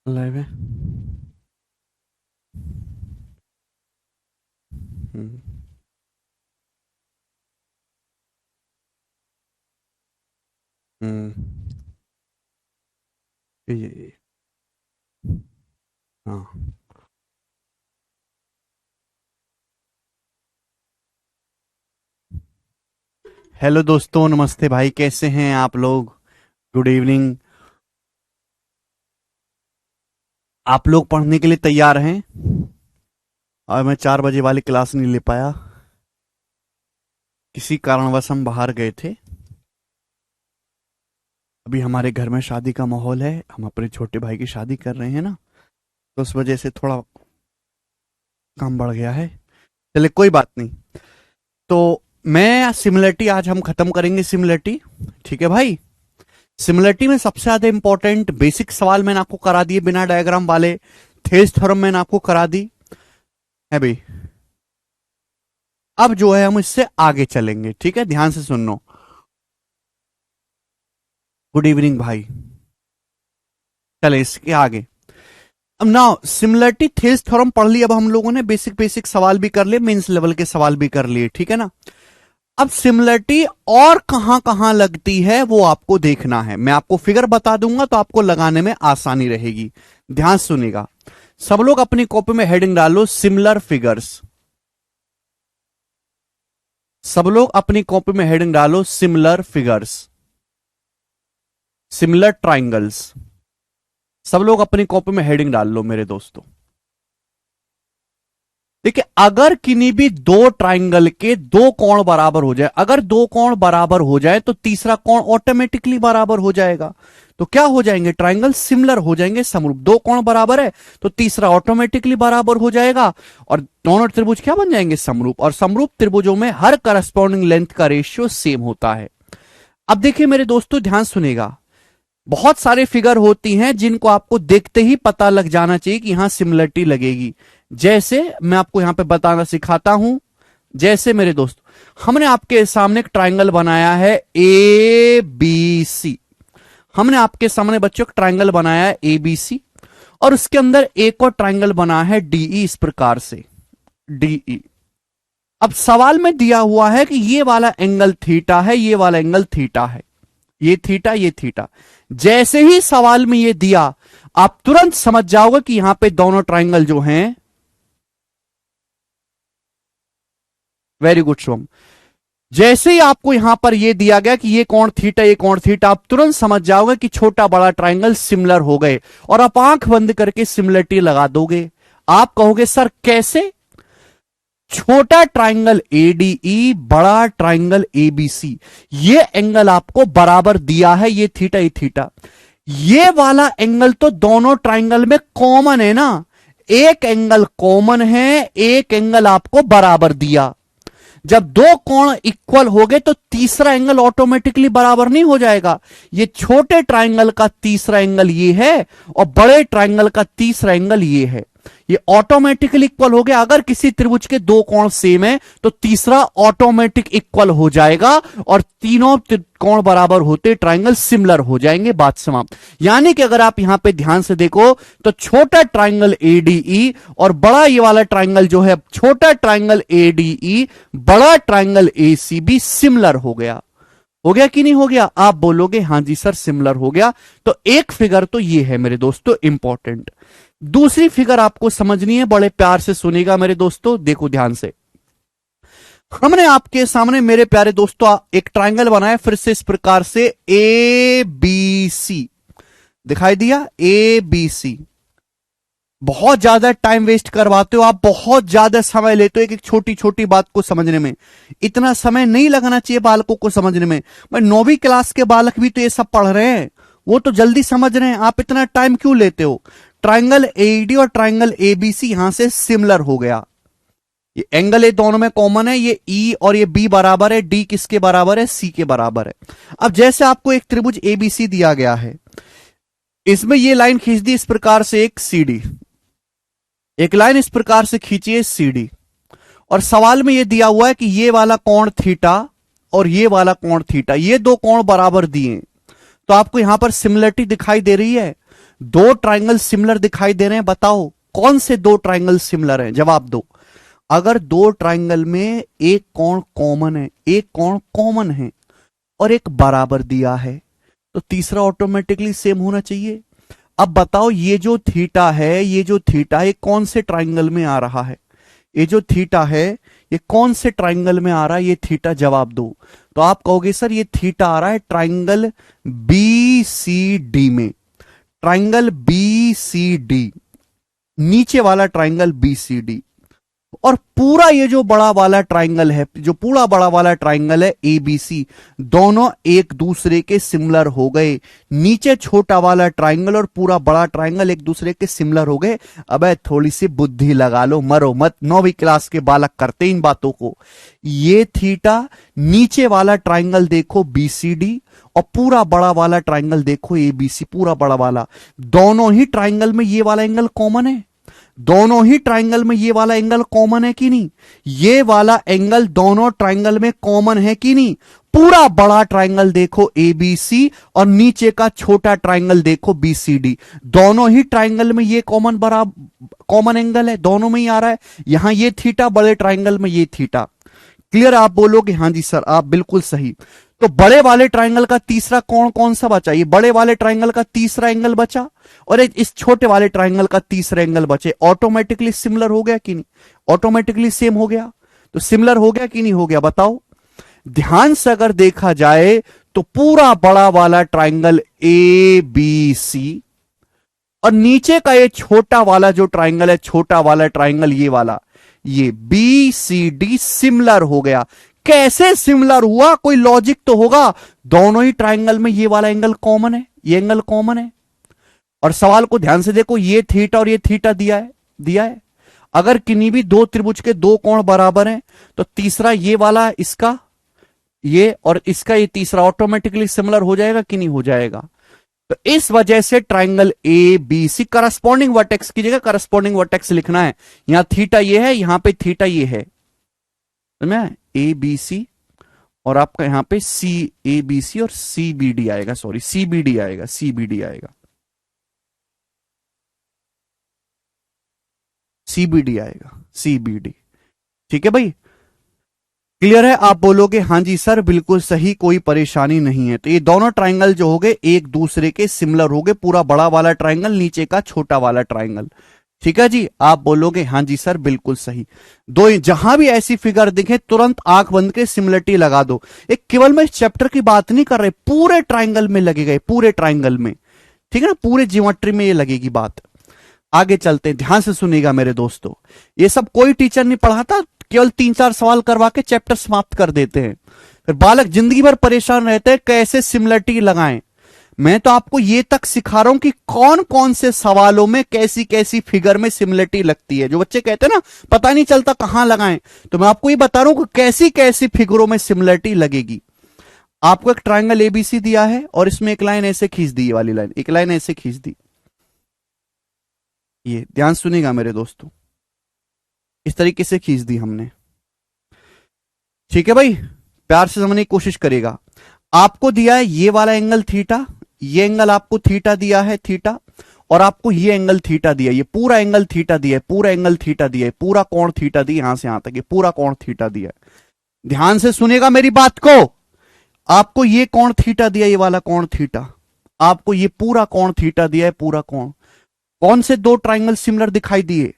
Live है। हम्म। हम्म। ये हाँ। हेलो दोस्तों, नमस्ते भाई, कैसे हैं आप लोग? Good evening. आप लोग पढ़ने के लिए तैयार हैं? और मैं 4 बजे वाली क्लास नहीं ले पाया, किसी कारणवश हम बाहर गए थे। अभी हमारे घर में शादी का माहौल है, हम अपने छोटे भाई की शादी कर रहे हैं ना, तो उस वजह से थोड़ा काम बढ़ गया है। चले, कोई बात नहीं। तो मैं सिमिलरिटी आज हम खत्म करेंगे, सिमिलरिटी। ठीक है भाई। सिमिलरिटी में सबसे ज्यादा इंपॉर्टेंट बेसिक सवाल मैंने आपको करा दिए, बिना डायग्राम वाले। थेस थ्योरम मैंने आपको करा दी है भाई। अब जो है हम इससे आगे चलेंगे, ठीक है, ध्यान से सुनो। गुड इवनिंग भाई। चले इसके आगे। अब नाउ सिमिलरिटी थेस थ्योरम पढ़ लिया, अब हम लोगों ने बेसिक बेसिक सवाल भी कर लिए, मेंस लेवल के सवाल भी कर लिए, ठीक है ना। अब सिमिलरिटी और कहां कहां लगती है वो आपको देखना है। मैं आपको फिगर बता दूंगा तो आपको लगाने में आसानी रहेगी। ध्यान सुनिएगा। सब लोग अपनी कॉपी में हेडिंग डालो, सिमिलर फिगर्स। सब लोग अपनी कॉपी में हेडिंग डालो, सिमिलर फिगर्स, सिमिलर ट्राइंगल्स। सब लोग अपनी कॉपी में हेडिंग डाल लो मेरे दोस्तों। देखिए, अगर किन्हीं भी दो ट्राइंगल के दो कोण बराबर हो जाए, अगर दो कोण बराबर हो जाए तो तीसरा कोण ऑटोमेटिकली बराबर हो जाएगा। तो क्या हो जाएंगे? ट्राइंगल सिमिलर हो जाएंगे, समरूप। दो कोण बराबर है तो तीसरा ऑटोमेटिकली बराबर हो जाएगा, और दोनों त्रिभुज क्या बन जाएंगे? समरूप। और समरूप त्रिभुजों में हर करस्पॉन्डिंग लेंथ का रेशियो सेम होता है। अब देखिए मेरे दोस्तों, ध्यान सुनेगा। बहुत सारे फिगर होती हैं जिनको आपको देखते ही पता लग जाना चाहिए कि यहां सिमिलरिटी लगेगी। जैसे मैं आपको यहां पे बताना सिखाता हूं। जैसे मेरे दोस्त, हमने आपके सामने एक ट्राइंगल बनाया है ए बी सी। हमने आपके सामने बच्चों एक ट्राइंगल बनाया है ए बी सी, और उसके अंदर एक और ट्राइंगल बना है डीई, इस प्रकार से डीई। अब सवाल में दिया हुआ है कि ये वाला एंगल थीटा है, ये वाला एंगल थीटा है, ये थीटा, ये थीटा। जैसे ही सवाल में ये दिया, आप तुरंत समझ जाओगे कि यहां पे दोनों ट्राइंगल जो हैं, वेरी गुड शुभम। जैसे ही आपको यहां पर ये दिया गया कि ये कोण थीटा, ये कोण थीटा, आप तुरंत समझ जाओगे कि छोटा बड़ा ट्राइंगल सिमिलर हो गए, और आप आंख बंद करके सिमिलरिटी लगा दोगे। आप कहोगे सर कैसे? छोटा ट्राइंगल एडीई, बड़ा ट्राइंगल एबीसी, ये एंगल आपको बराबर दिया है, ये थीटा, ये थीटा। ये वाला एंगल तो दोनों ट्राइंगल में कॉमन है ना। एक एंगल कॉमन है, एक एंगल आपको बराबर दिया। जब दो कोण इक्वल हो गए तो तीसरा एंगल ऑटोमेटिकली बराबर नहीं हो जाएगा। ये छोटे ट्राइंगल का तीसरा एंगल ये है, और बड़े ट्राइंगल का तीसरा एंगल ये है। ये ऑटोमेटिकली इक्वल हो गया। अगर किसी त्रिभुज के दो कोण सेम है तो तीसरा ऑटोमेटिक इक्वल हो जाएगा, और तीनों कोण बराबर होते ट्राइंगल सिमिलर हो जाएंगे। बात समाप्त। यानी कि अगर आप यहां पे ध्यान से देखो तो छोटा ट्राइंगल एडीई और बड़ा ये वाला ट्राइंगल जो है, छोटा ट्राइंगल एडीई, बड़ा ट्राइंगल एसीबी सिमिलर हो गया। हो गया कि नहीं हो गया? आप बोलोगे हां जी सर सिमिलर हो गया। तो एक फिगर तो ये है मेरे दोस्तों इंपॉर्टेंट। दूसरी फिगर आपको समझनी है, बड़े प्यार से सुनेगा मेरे दोस्तों, देखो ध्यान से। हमने आपके सामने मेरे प्यारे दोस्तों एक ट्राइंगल बनाया, फिर से इस प्रकार से ए बी सी दिखाई दिया, ए बी सी। बहुत ज्यादा टाइम वेस्ट करवाते हो आप, बहुत ज्यादा समय लेते हो एक एक छोटी छोटी बात को समझने में। इतना समय नहीं लगना चाहिए बालकों को समझने में। मैं 9वीं क्लास के बालक भी तो ये सब पढ़ रहे हैं, वो तो जल्दी समझ रहे हैं, आप इतना टाइम क्यों लेते हो? ट्राइंगल एडी और ट्राइंगल एबीसी यहां से सिमिलर हो गया। ये एंगल ए दोनों में कॉमन है, ये ई और ये बी बराबर है, डी किसके बराबर है? सी के बराबर है। अब जैसे आपको एक त्रिभुज एबीसी दिया गया है, इसमें ये लाइन खींच दी इस प्रकार से, एक सीडी, एक लाइन इस प्रकार से खींचिए सीडी, और सवाल में ये दिया हुआ है कि ये वाला कोण थीटा और ये वाला कोण थीटा, ये दो कोण बराबर दिए। तो आपको यहां पर सिमिलरिटी दिखाई दे रही है। दो ट्राइंगल सिमिलर दिखाई दे रहे हैं, बताओ कौन से दो ट्राइंगल सिमिलर हैं, जवाब दो। अगर दो ट्राइंगल में एक कोण कॉमन है, एक कोण कॉमन है और एक बराबर दिया है, तो तीसरा ऑटोमेटिकली सेम होना चाहिए। अब बताओ ये जो थीटा है, ये जो थीटा है, कौन से ट्राइंगल में आ रहा है? ये जो थीटा है ये कौन से ट्राइंगल में आ रहा है? ये थीटा, जवाब दो। तो आप कहोगे सर ये थीटा आ रहा है ट्राइंगल बी सी डी में, ट्राइंगल बी सी डी, नीचे वाला ट्राइंगल बी सी डी। और पूरा ये जो बड़ा वाला ट्राइंगल है, जो पूरा बड़ा वाला ट्राइंगल है एबीसी, दोनों एक दूसरे के सिमिलर हो गए। नीचे छोटा वाला ट्राइंगल और पूरा बड़ा ट्राइंगल एक दूसरे के सिमिलर हो गए। अबे थोड़ी सी बुद्धि लगा लो, मरो मत, 9वीं क्लास के बालक करते इन बातों को। ये थीटा, नीचे वाला ट्राइंगल देखो बीसीडी और पूरा बड़ा वाला ट्राइंगल देखो एबीसी, पूरा बड़ा वाला, दोनों ही ट्राइंगल में ये वाला एंगल कॉमन है। दोनों ही ट्राइंगल में ये वाला एंगल कॉमन है कि नहीं? ये वाला एंगल दोनों ट्राइंगल में कॉमन है कि नहीं? पूरा बड़ा ट्राइंगल देखो एबीसी और नीचे का छोटा ट्राइंगल देखो बीसीडी, दोनों ही ट्राइंगल में ये कॉमन एंगल है, दोनों में ही आ रहा है। यहां ये थीटा, बड़े ट्राइंगल में ये थीटा। क्लियर? आप बोलोगे हां जी सर, आप बिल्कुल सही। तो बड़े वाले ट्राइंगल का तीसरा कोण कौन सा बचा? ये बड़े वाले ट्राइंगल का तीसरा एंगल बचा और एक इस छोटे वाले ट्राइंगल का तीसरा एंगल बचे। ऑटोमेटिकली सिमिलर हो गया कि नहीं? ऑटोमेटिकली सेम हो गया। तो सिमिलर हो गया कि नहीं हो गया, बताओ। ध्यान से अगर देखा जाए तो पूरा बड़ा वाला ट्राइंगल ए बी सी और नीचे का ये छोटा वाला जो ट्राइंगल है, छोटा वाला ट्राइंगल ये वाला, ये बी सी डी सिमिलर हो गया। कैसे सिमिलर हुआ? कोई लॉजिक तो होगा। दोनों ही ट्राइंगल में ये वाला एंगल कॉमन है, ये एंगल कॉमन है। और सवाल को ध्यान से देखो, ये थीटा और ये थीटा दिया है। अगर किन्हीं भी दो त्रिभुज के दो कोण बराबर हैं तो तीसरा ये वाला इसका, ये और इसका ये तीसरा ऑटोमेटिकली सिमिलर हो जाएगा कि नहीं हो जाएगा? तो इस वजह से triangle A B c, corresponding vertex की जगह करस्पॉन्डिंग वर्टेक्स लिखना है। यहां थीटा ये है, यहां पे थीटा ये है, ए बी सी और आपका यहां पे सी ए बी सी और सी बी डी आएगा, सॉरी सी बी डी आएगा, सी बी डी आएगा, सी बी डी आएगा, सी बी डी। ठीक है भाई, क्लियर है? आप बोलोगे हां जी सर बिल्कुल सही, कोई परेशानी नहीं है। तो ये दोनों ट्राइंगल जो हो गए एक दूसरे के सिमिलर हो गए, पूरा बड़ा वाला ट्राइंगल, नीचे का छोटा वाला ट्राइंगल। ठीक है जी, आप बोलोगे हां जी सर बिल्कुल सही। दो जहां भी ऐसी फिगर दिखे तुरंत आंख बंद के सिमिलरिटी लगा दो। एक केवल मैं इस चैप्टर की बात नहीं कर रहे, पूरे ट्राइंगल में लगे गए, पूरे ट्राइंगल में। ठीक है ना, पूरे ज्योमेट्री में ये लगेगी बात। आगे चलते हैं, ध्यान से सुनिएगा मेरे दोस्तों। ये सब कोई टीचर नहीं पढ़ाता, केवल 3-4 सवाल करवा के चैप्टर समाप्त कर देते हैं। फिर बालक जिंदगी भर परेशान रहते हैं कैसे सिमिलरिटी लगाएं। मैं तो आपको ये तक सिखा रहा हूं कि कौन कौन से सवालों में कैसी कैसी फिगर में सिमिलरिटी लगती है। जो बच्चे कहते हैं ना पता नहीं चलता कहां लगाएं, तो मैं आपको ये बता रहा हूं कि कैसी कैसी फिगरों में सिमिलरिटी लगेगी। आपको एक ट्राइंगल एबीसी दिया है और इसमें एक लाइन ऐसे खींच दी, ये वाली लाइन, एक लाइन ऐसे खींच दी। ये ध्यान सुनिएगा मेरे दोस्तों, इस तरीके से खींच दी हमने। ठीक है भाई, प्यार से समझने की कोशिश करेगा। आपको दिया है ये वाला एंगल थीटा, ये एंगल आपको थीटा दिया है, थीटा, और आपको ये एंगल थीटा दिया, ये पूरा एंगल थीटा दिया है, पूरा एंगल थीटा दिया है, पूरा कोण थीटा दिया, यहां से यहां तक ये पूरा कोण थीटा दिया है। ध्यान से सुनेगा मेरी बात को। आपको ये कोण थीटा दिया, ये वाला कोण थीटा, आपको ये पूरा कोण थीटा दिया है, पूरा कोण। कौन से दो ट्राइंगल सिमिलर दिखाई दिए?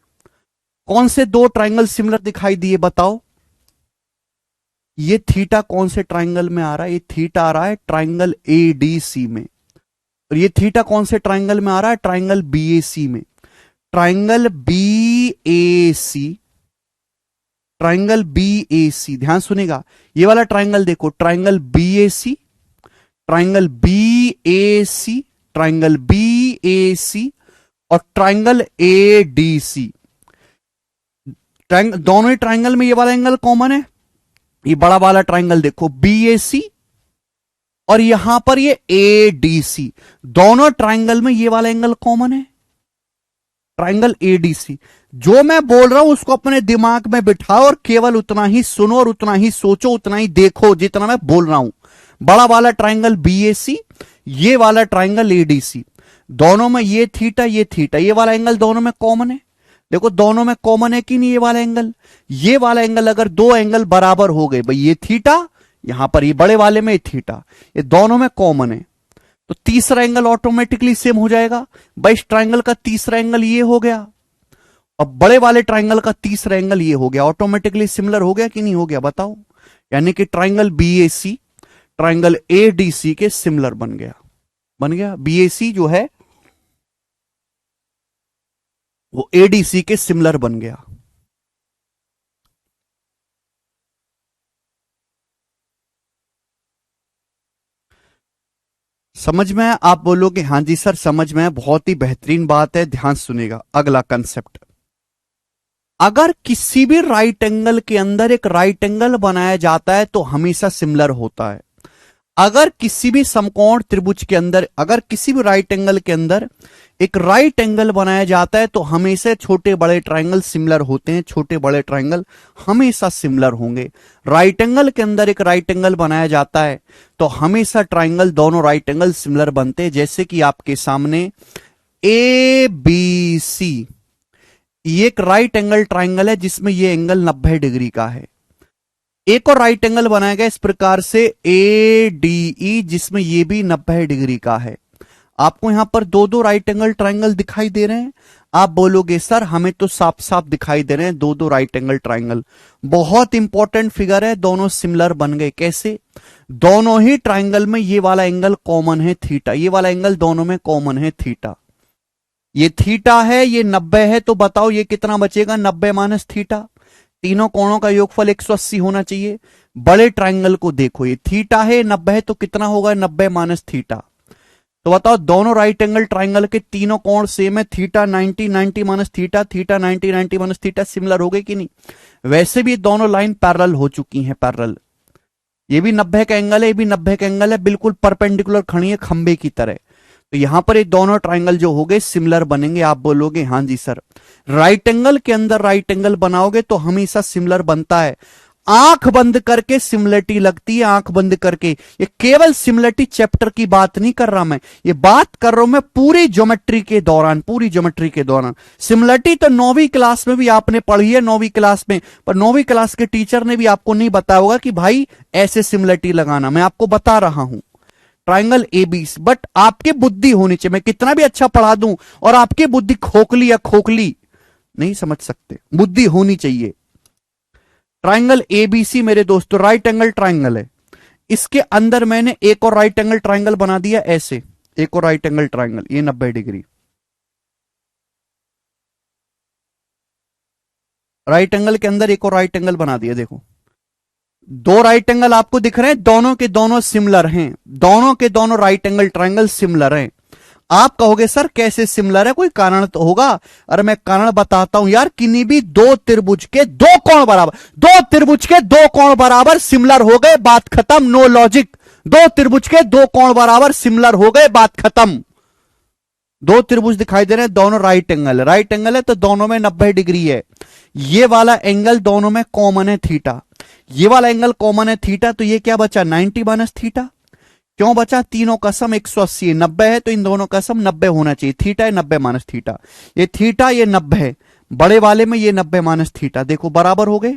कौन से दो ट्राइंगल सिमिलर दिखाई दिए बताओ? ये थीटा कौन से ट्राइंगल में आ रहा है? ये थीटा आ रहा है ट्राइंगल एडीसी में। और ये थीटा कौन से ट्राइंगल में आ रहा है? ट्राइंगल बीएसी में। ट्राइंगल बीएसी, ट्राइंगल बीएसी, ध्यान सुनेगा। ये वाला ट्राइंगल देखो, triangle BAC, triangle BAC, triangle BAC और ट्राइंगल एडीसी। दोनों ही ट्राइंगल में ये वाला एंगल कॉमन है। ये बड़ा वाला ट्राइंगल देखो बीएसी और यहां पर ये एडीसी, दोनों ट्राइंगल में ये वाला एंगल कॉमन है, ट्राइंगल एडीसी। जो मैं बोल रहा हूं उसको अपने दिमाग में बिठाओ और केवल उतना ही सुनो और उतना ही सोचो, उतना ही देखो जितना मैं बोल रहा हूं। बड़ा वाला ट्राइंगल बीएसी, ये वाला ट्राइंगल एडीसी, दोनों में ये थीटा ये वाला एंगल दोनों में कॉमन है। देखो दोनों में कॉमन है कि नहीं, ये वाला एंगल अगर दो एंगल बराबर हो गए भाई, ये थीटा यहां पर, ये बड़े वाले में थीटा, ये दोनों में कॉमन है, तो तीसरा एंगल ऑटोमेटिकली सेम हो जाएगा भाई। इस ट्राइंगल का तीसरा एंगल ये हो गया, अब बड़े वाले ट्राइंगल का तीसरा एंगल ये हो गया, ऑटोमेटिकली सिमिलर हो गया कि नहीं हो गया बताओ। यानी कि ट्राइंगल बीएसी ट्राइंगल एडीसी के सिमिलर बन गया। बीएसी जो है वो एडीसी के सिमिलर बन गया। समझ में? आप बोलोगे हां जी सर समझ में, बहुत ही बेहतरीन बात है, ध्यान सुनेगा। अगला कंसेप्ट, अगर किसी भी राइट एंगल के अंदर एक राइट एंगल बनाया जाता है तो हमेशा सिमिलर होता है। अगर किसी भी समकोण त्रिभुज के अंदर, अगर किसी भी राइट एंगल के अंदर एक राइट एंगल बनाया जाता है तो हमेशा छोटे बड़े ट्राइंगल सिमिलर होते हैं, छोटे बड़े ट्राइंगल हमेशा सिमिलर होंगे। राइट एंगल के अंदर एक राइट एंगल बनाया जाता है तो हमेशा ट्राइंगल, दोनों राइट एंगल सिमिलर बनते हैं। जैसे कि आपके सामने ए बी सी, ये एक राइट एंगल ट्राइंगल है जिसमें ये एंगल 90 डिग्री का है। एक और राइट एंगल बनाया गया इस प्रकार से ए डी ई, जिसमें ये भी 90 डिग्री का है। आपको यहां पर दो दो राइट एंगल ट्राइंगल दिखाई दे रहे हैं। आप बोलोगे सर हमें तो साफ साफ दिखाई दे रहे हैं दो दो राइट एंगल ट्राइंगल। बहुत इंपॉर्टेंट फिगर है, दोनों सिमिलर बन गए। कैसे? दोनों ही ट्राइंगल में ये वाला एंगल कॉमन है थीटा, ये वाला एंगल दोनों में कॉमन है थीटा। ये थीटा है, ये 90 है, तो बताओ ये कितना बचेगा? 90 माइनस थीटा। तीनों कोणों का योगफल 180 होना चाहिए। बड़े ट्राइंगल को देखो, ये थीटा है, 90 है, तो कितना होगा? 90 माइनस थीटा। तो बताओ दोनों राइट एंगल ट्राइंगल के तीनों कोण सेम है। Theta 90, 90 minus theta, theta 90, 90 minus theta, similar हो गए कि नहीं? वैसे भी दोनों लाइन पैरेलल हो चुकी हैं, पैरेलल। ये भी 90 का एंगल है, ये भी 90 का एंगल है, बिल्कुल परपेंडिकुलर खड़ी है खंबे की तरह। तो यहां पर ये दोनों ट्राइंगल जो हो गए सिमिलर बनेंगे। आप बोलोगे हां जी सर, राइट एंगल के अंदर राइट एंगल बनाओगे तो हमेशा सिमिलर बनता है। आंख बंद करके सिमिलरिटी लगती है, आंख बंद करके। ये केवल सिमिलरिटी चैप्टर की बात नहीं कर रहा मैं, ये बात कर रहा हूं मैं पूरी ज्योमेट्री के दौरान, पूरी ज्योमेट्री के दौरान। सिमिलरिटी तो 9वीं क्लास में भी आपने पढ़ी है, 9वीं क्लास में, पर 9वीं क्लास के टीचर ने भी आपको नहीं बताया होगा कि भाई ऐसे सिमिलरिटी लगाना। मैं आपको बता रहा हूं ट्राइंगल एबीसी, बट आपकी बुद्धि होनी चाहिए। मैं कितना भी अच्छा पढ़ा दूं और आपकी बुद्धि खोखली या खोखली नहीं समझ सकते, बुद्धि होनी चाहिए। ट्राइंगल एबीसी मेरे दोस्तों राइट एंगल ट्राइंगल है, इसके अंदर मैंने एक और राइट एंगल ट्राइंगल बना दिया ऐसे, एक और राइट एंगल ट्राइंगल, ये 90 डिग्री। राइट एंगल के अंदर एक और राइट एंगल बना दिया। देखो दो राइट एंगल आपको दिख रहे हैं, दोनों के दोनों सिमिलर हैं, दोनों के दोनों राइट एंगल ट्राइंगल सिमिलर हैं। आप कहोगे सर कैसे सिमिलर है, कोई कारण तो होगा। अरे मैं कारण बताता हूं यार, किन्हीं भी दो त्रिभुज के दो कोण बराबर, दो त्रिभुज के दो कोण बराबर सिमिलर हो गए, बात खत्म, नो लॉजिक। दो त्रिभुज के दो कोण बराबर सिमिलर हो गए, बात खत्म। दो त्रिभुज दिखाई दे रहे हैं, दोनों राइट एंगल है, राइट एंगल है तो दोनों में 90 डिग्री है। ये वाला एंगल दोनों में कॉमन है थीटा, ये वाला एंगल कॉमन है थीटा, तो ये क्या बचा? 90 माइनस थीटा। क्यों बचा? तीनों का सम 180 है, 90 है तो इन दोनों का सम 90 होना चाहिए। थीटा है 90 माइनस थीटा, ये थीटा ये 90 है, बड़े वाले में ये 90 माइनस थीटा, देखो बराबर हो गए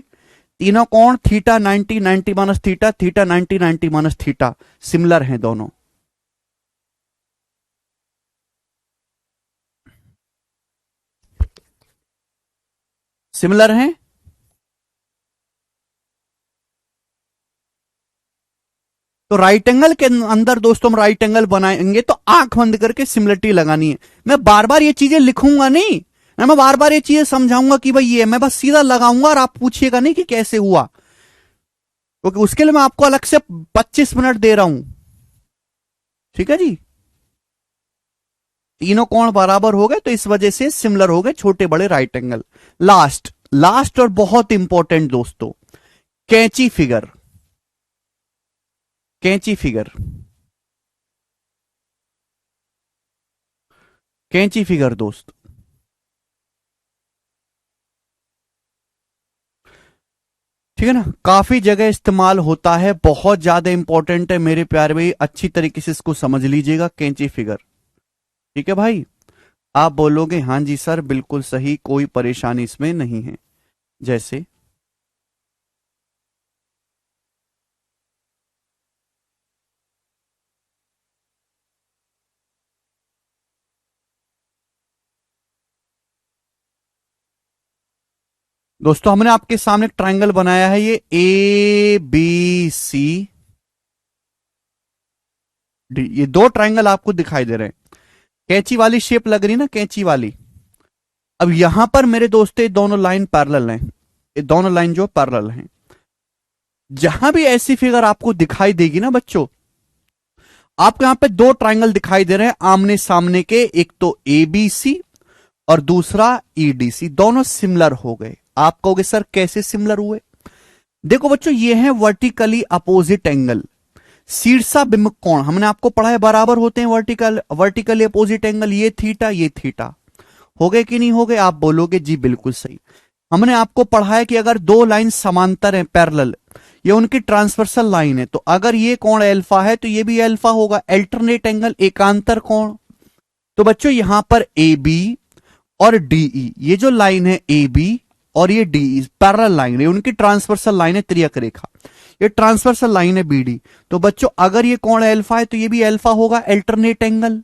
तीनों कोण। Theta 90, 90 minus theta, theta 90, 90 minus theta, similar हैं दोनों। सिमिलर हैं। तो राइट एंगल के अंदर दोस्तों हम राइट एंगल बनाएंगे तो आंख बंद करके सिमिलरिटी लगानी है। मैं बार बार ये चीजें लिखूंगा नहीं, मैं बार बार ये चीजें समझाऊंगा कि भाई ये, मैं बस सीधा लगाऊंगा और आप पूछिएगा नहीं कि कैसे हुआ, क्योंकि उसके लिए मैं आपको अलग से 25 मिनट दे रहा हूं। ठीक है जी, तीनों कोण बराबर हो गए तो इस वजह से सिमिलर हो गए छोटे बड़े राइट एंगल। लास्ट लास्ट और बहुत इंपॉर्टेंट दोस्तों, कैंची फिगर। कैंची फिगर, कैंची फिगर दोस्त, ठीक है ना, काफी जगह इस्तेमाल होता है, बहुत ज्यादा इंपॉर्टेंट है मेरे प्यारे भाई, अच्छी तरीके से इसको समझ लीजिएगा। कैंची फिगर, ठीक है भाई, आप बोलोगे हाँ जी सर बिल्कुल सही, कोई परेशानी इसमें नहीं है। जैसे दोस्तों हमने आपके सामने एक ट्रायंगल बनाया है, ये ABCD, ये दो ट्रायंगल आपको दिखाई दे रहे हैं। कैंची वाली शेप लग रही ना, कैंची वाली। अब यहां पर मेरे दोस्तों ये दोनों लाइन पैरेलल हैं, ये दोनों लाइन जो पैरेलल हैं। जहां भी ऐसी फिगर आपको दिखाई देगी ना बच्चों, आपको यहां पे दो ट्रायंगल दिखाई दे रहे हैं आमने सामने के, एक तो ABC और दूसरा EDC, दोनों सिमिलर हो गए। आप कहोगे सर कैसे सिमिलर हुए? देखो बच्चों, ये है वर्टिकली अपोजिट एंगल, शीर्षा बिंब कोण। हमने आपको पढ़ा है बराबर होते हैं वर्टिकली अपोजिट एंगल, ये थीटा ये थीटा। हो गए कि नहीं हो गए? आप बोलोगे जी बिल्कुल सही। हमने आपको पढ़ा है कि अगर दो लाइन समांतर हैं पैरेलल, ये उनकी ट्रांसवर्सल लाइन है, तो अगर ये कोण अल्फा है तो ये भी अल्फा होगा, अल्टरनेट एंगल, एकांतर कोण। तो बच्चों यहां पर AB और DE, ये जो लाइन है AB और ये DE पैरेलल लाइन है, उनकी ट्रांसवर्सल लाइन है त्रियक रेखा, ये ट्रांसवर्सल लाइन है BD। तो बच्चों अगर ये कोण अल्फा है तो ये भी अल्फा होगा, अल्टरनेट एंगल।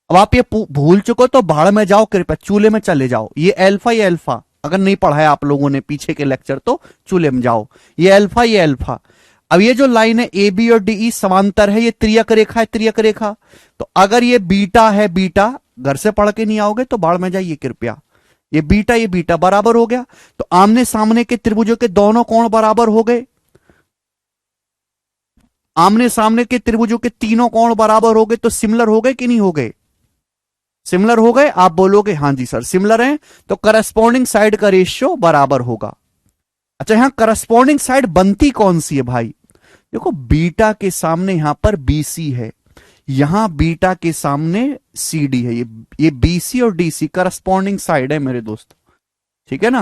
अब आप ये भूल चुको तो भाड़ में जाओ, कृपया चूल्हे में चले जाओ। ये अल्फा ये अल्फा, अगर नहीं पढ़ा है आप लोगों ने पीछे के लेक्चर तो चूल्हे में जाओ। ये अल्फा ये अल्फा। अब ये जो लाइन है AB और DE समांतर है, ये त्रियक रेखा है, त्रियक रेखा। तो अगर ये बीटा है, बीटा घर से पढ़ के नहीं आओगे तो बाढ़ में जाइए कृपया। ये बीटा बराबर हो गया, तो आमने सामने के त्रिभुजों के दोनों कोण बराबर हो गए। आमने सामने के त्रिभुजों के तीनों कोण बराबर हो गए, तो सिमिलर हो गए कि नहीं हो गए? सिमिलर हो गए। आप बोलोगे हाँ जी सर सिमिलर है, तो करस्पॉन्डिंग साइड का रेशियो बराबर होगा। अच्छा, यहां करस्पॉन्डिंग साइड बनती कौन सी है भाई? देखो बीटा के सामने यहां पर BC है, यहां बीटा के सामने CD है, ये BC और DC करस्पॉन्डिंग साइड है मेरे दोस्त। ठीक है ना?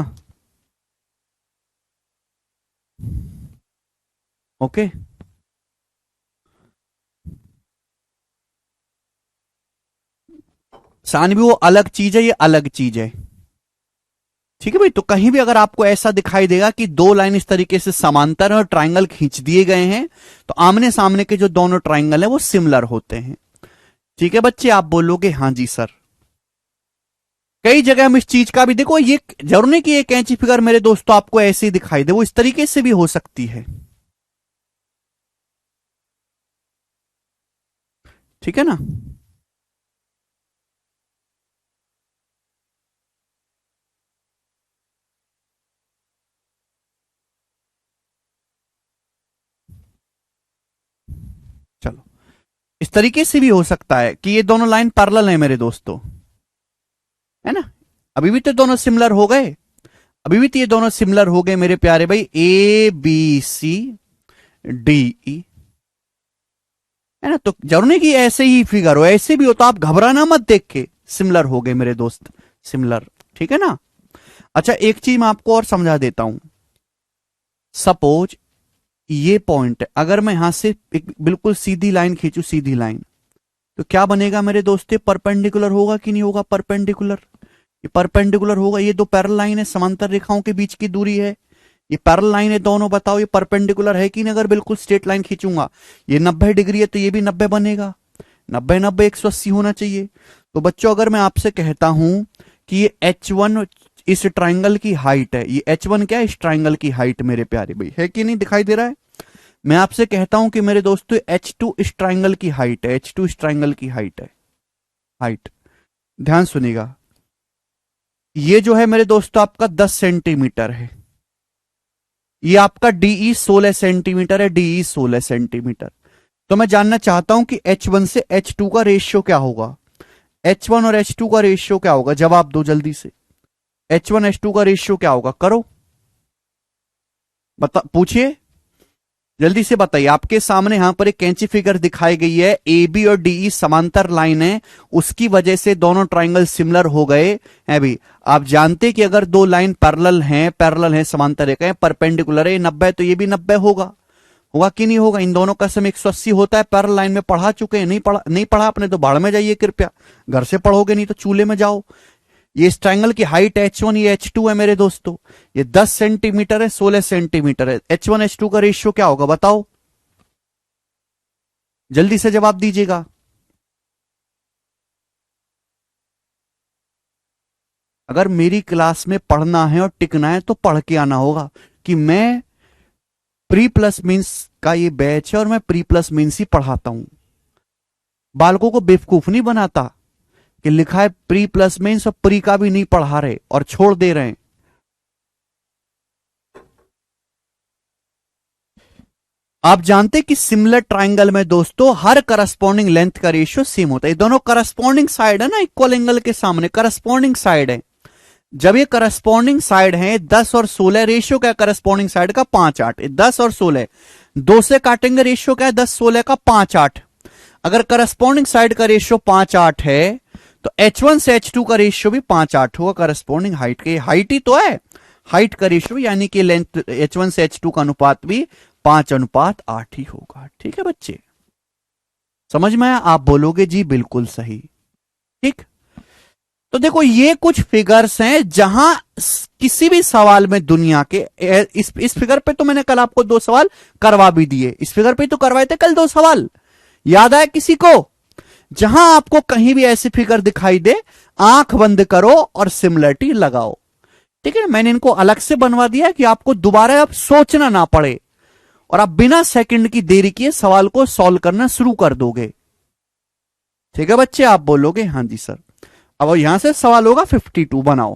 ओके। सानवी वो अलग चीज है, ये अलग चीज है। ठीक है भाई, तो कहीं भी अगर आपको ऐसा दिखाई देगा कि दो लाइन इस तरीके से समांतर है और ट्रायंगल खींच दिए गए हैं, तो आमने सामने के जो दोनों ट्रायंगल है वो सिमिलर होते हैं। ठीक है बच्चे, आप बोलोगे हाँ जी सर। कई जगह हम इस चीज का भी देखो, ये जरूर नहीं कि ये कैंची फिगर मेरे दोस्तों आपको ऐसे ही दिखाई दे, वो इस तरीके से भी हो सकती है। ठीक है ना? चलो, इस तरीके से भी हो सकता है कि ये दोनों लाइन पैरेलल है मेरे दोस्तों, है ना? अभी भी तो दोनों सिमिलर हो गए, अभी भी तो ये दोनों सिमिलर हो गए मेरे प्यारे भाई, ABCDE, है ना? तो जरूर नहीं कि ऐसे ही फिगर हो, ऐसे भी हो तो आप घबराना मत देख के, सिमिलर हो गए मेरे दोस्त, सिमिलर। ठीक है ना? अच्छा, एक चीज मैं आपको और समझा देता हूं। सपोज ये पॉइंट है, अगर मैं यहां से एक बिल्कुल सीधी लाइन खींचू, सीधी लाइन, तो क्या बनेगा मेरे दोस्त? परपेंडिकुलर होगा कि नहीं होगा? परपेंडिकुलर, ये परपेंडिकुलर होगा। ये दो पैरेलल लाइन है, समांतर रेखाओं के बीच की दूरी है, ये पैरेलल लाइन है दोनों, बताओ ये परपेंडिकुलर है कि नहीं? अगर बिल्कुल स्ट्रेट लाइन खींचूंगा, ये 90 डिग्री है तो ये भी 90 बनेगा, 90 90 180 होना चाहिए। तो बच्चों अगर मैं आपसे कहता हूं कि ये H1 इस ट्राइंगल की हाइट है, ये H1 क्या है? इस ट्राइंगल की हाइट मेरे प्यारे भाई, है कि नहीं? दिखाई दे रहा है? मैं आपसे कहता हूं कि मेरे दोस्तों H2 इस ट्राइंगल की हाइट है, H2 इस ट्राइंगल की हाइट है, हाइट। ध्यान सुनिएगा, ये जो है मेरे दोस्तों आपका 10 सेंटीमीटर है, ये आपका DE 16 सेंटीमीटर है, DE 16 सेंटीमीटर। तो मैं जानना चाहता हूं कि H1 से H2 का रेशियो क्या होगा? H1 और H2 का रेशियो क्या होगा? जवाब दो जल्दी से। H1 H2 का रेशियो क्या होगा? करो, बता, पूछिए जल्दी से बताइए। आपके सामने यहां पर एक कैंची फिगर दिखाई गई है, AB और DE समांतर लाइन है, उसकी वजह से दोनों ट्राइंगल सिमिलर हो गए हैं भी। आप जानते कि अगर दो लाइन पैरेलल हैं समांतर रेखाएं परपेंडिकुलर है, 90 तो ये भी 90 होगा। होगा कि नहीं होगा? इन दोनों का सम 180 होता है, पैरेलल लाइन में पढ़ा चुके हैं, नहीं पढ़ा आपने तो भाड़ में जाइए कृपया, घर से पढ़ोगे नहीं तो चूल्हे में जाओ। ये इस ट्रायंगल की हाइट H1, ये H2 है मेरे दोस्तों, ये 10 सेंटीमीटर है, 16 सेंटीमीटर है। H1 H2 का रेशियो क्या होगा बताओ, जल्दी से जवाब दीजिएगा। अगर मेरी क्लास में पढ़ना है और टिकना है तो पढ़ के आना होगा कि मैं प्री प्लस मीन्स का ये बैच है और मैं प्री प्लस मीन्स ही पढ़ाता हूं, बालकों को बेवकूफ नहीं बनाता कि लिखा है प्री प्लस मीन्स और प्री का भी नहीं पढ़ा रहे और छोड़ दे रहे हैं। आप जानते कि सिमिलर ट्राइंगल में दोस्तों हर करस्पॉन्डिंग लेंथ का रेशियो सेम होता है। दोनों करस्पॉन्डिंग साइड है ना, इक्वल एंगल के सामने करस्पॉन्डिंग साइड है। जब ये करस्पॉन्डिंग साइड है 10 और 16, रेशियो क्या करस्पॉन्डिंग साइड का 5-8, 10 और 16 दो से काटेंगे, रेशियो क्या है 10-16 का 5-8। अगर करस्पॉन्डिंग साइड का रेशियो 5-8 है तो H1 से H2 का रेशियो भी 5-8 होगा। करस्पॉन्डिंग हाइट के हाइट ही तो है, हाइट का रेशियो यानी कि लेंथ H1 से H2 का अनुपात भी 5:8 ही होगा। ठीक है बच्चे, समझ में आया? आप बोलोगे जी बिल्कुल सही। ठीक, तो देखो ये कुछ फिगर्स हैं जहां किसी भी सवाल में दुनिया के इस फिगर पे तो मैंने कल आपको 2 सवाल करवा भी दिए, इस फिगर पे तो करवाए थे कल 2 सवाल, याद आया किसी को? जहां आपको कहीं भी ऐसी फिगर दिखाई दे, आंख बंद करो और सिमिलरिटी लगाओ। ठीक है, मैंने इनको अलग से बनवा दिया कि आपको दोबारा अब सोचना ना पड़े और आप बिना सेकंड की देरी किए सवाल को सॉल्व करना शुरू कर दोगे। ठीक है बच्चे, आप बोलोगे हां जी सर। अब यहां से सवाल होगा 52 बनाओ।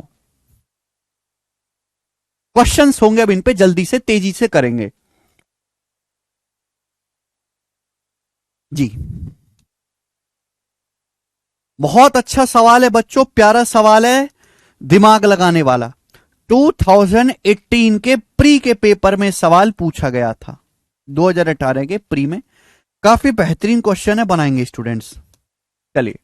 क्वेश्चंस होंगे अब इन पे, जल्दी से तेजी से करेंगे जी। बहुत अच्छा सवाल है बच्चों, प्यारा सवाल है, दिमाग लगाने वाला। 2018 के प्री के पेपर में सवाल पूछा गया था, 2018 के प्री में। काफी बेहतरीन क्वेश्चन है, बनाएंगे स्टूडेंट्स। चलिए,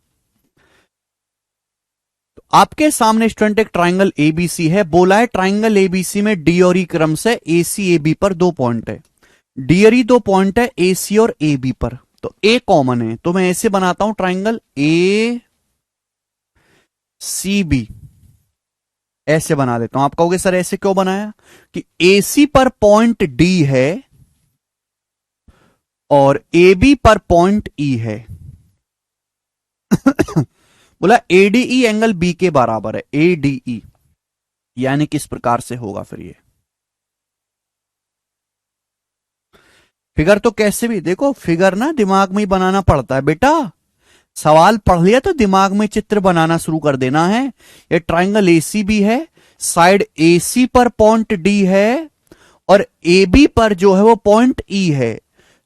तो आपके सामने स्टूडेंट एक ट्राइंगल एबीसी है, बोला है ट्राइंगल एबीसी में डी और ई क्रम से एसी एबी पर 2 पॉइंट है, डी और ई 2 पॉइंट है एसी और एबी पर, तो ए कॉमन है, तो मैं ऐसे बनाता हूं ट्राइंगल ए सी बी, ऐसे बना देता हूं। आप कहोगे सर ऐसे क्यों बनाया? कि एसी पर पॉइंट डी है और एबी पर पॉइंट ई है। बोला एडीई एंगल बी के बराबर है, एडीई, यानी किस प्रकार से होगा फिर ये फिगर? तो कैसे भी देखो, फिगर ना दिमाग में ही बनाना पड़ता है बेटा। सवाल पढ़ लिया तो दिमाग में चित्र बनाना शुरू कर देना है। ये ट्राइंगल एसी भी है, साइड एसी पर पॉइंट डी है और एबी पर जो है वो पॉइंट ई है,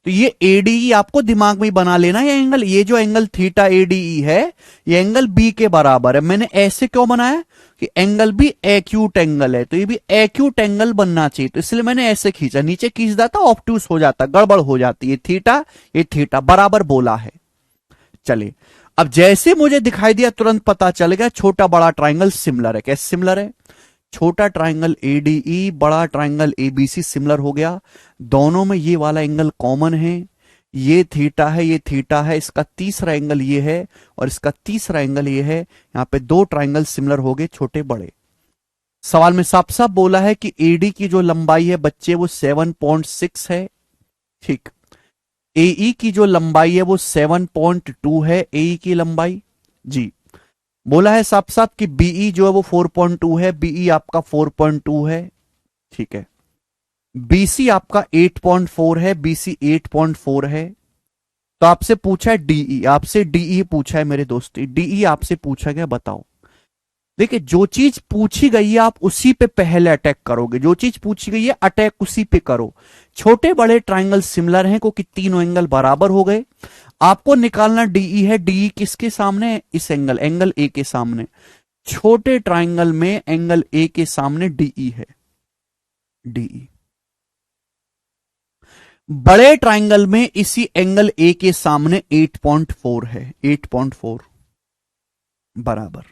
तो ये एडीई आपको दिमाग में ही बना लेना। ये एंगल, ये जो एंगल थीटा एडीई है, ये एंगल बी के बराबर है। मैंने ऐसे क्यों बनाया कि एंगल भी एक्यूट एंगल है, तो ये भी एक्यूट एंगल बनना चाहिए, तो इसलिए मैंने ऐसे खींचा। नीचे खींच जाता ऑब्टूस हो जाता, गड़बड़ हो जाती है। थीटा, ये थीटा बराबर बोला है। चलिए, अब जैसे मुझे दिखाई दिया तुरंत पता चल गया छोटा बड़ा ट्राइंगल सिमिलर है। कैसे सिमिलर है? छोटा ट्राइंगल एडीई, बड़ा ट्राइंगल एबीसी सिमिलर हो गया। दोनों में ये वाला एंगल कॉमन है, ये थीटा है, ये थीटा है, इसका तीसरा एंगल ये है और इसका तीसरा एंगल ये है। यहां पे 2 ट्राइंगल सिमिलर हो गए, छोटे बड़े। सवाल में साफ साफ बोला है कि एडी की जो लंबाई है बच्चे वो 7.6 है। ठीक, एई की जो लंबाई है वो 7.2 है, एई की लंबाई जी। बोला है साफ साफ कि बीई जो है वो 4.2 है, बीई आपका 4.2 है। ठीक है, बीसी आपका 8.4 है, बीसी 8.4 है। तो आपसे पूछा है डीई, आपसे डीई पूछा है मेरे दोस्त, डीई आपसे पूछा गया, बताओ। देखिए, जो चीज पूछी गई है आप उसी पे पहले अटैक करोगे, जो चीज पूछी गई है अटैक उसी पे करो। छोटे बड़े ट्राइंगल सिमिलर हैं क्योंकि तीनों एंगल बराबर हो गए। आपको निकालना डीई है, डीई किसके सामने? इस एंगल, एंगल ए के सामने। छोटे ट्राइंगल में एंगल ए के सामने डीई है, डीई। बड़े ट्राइंगल में इसी एंगल ए के सामने 8.4 है, 8.4 बराबर।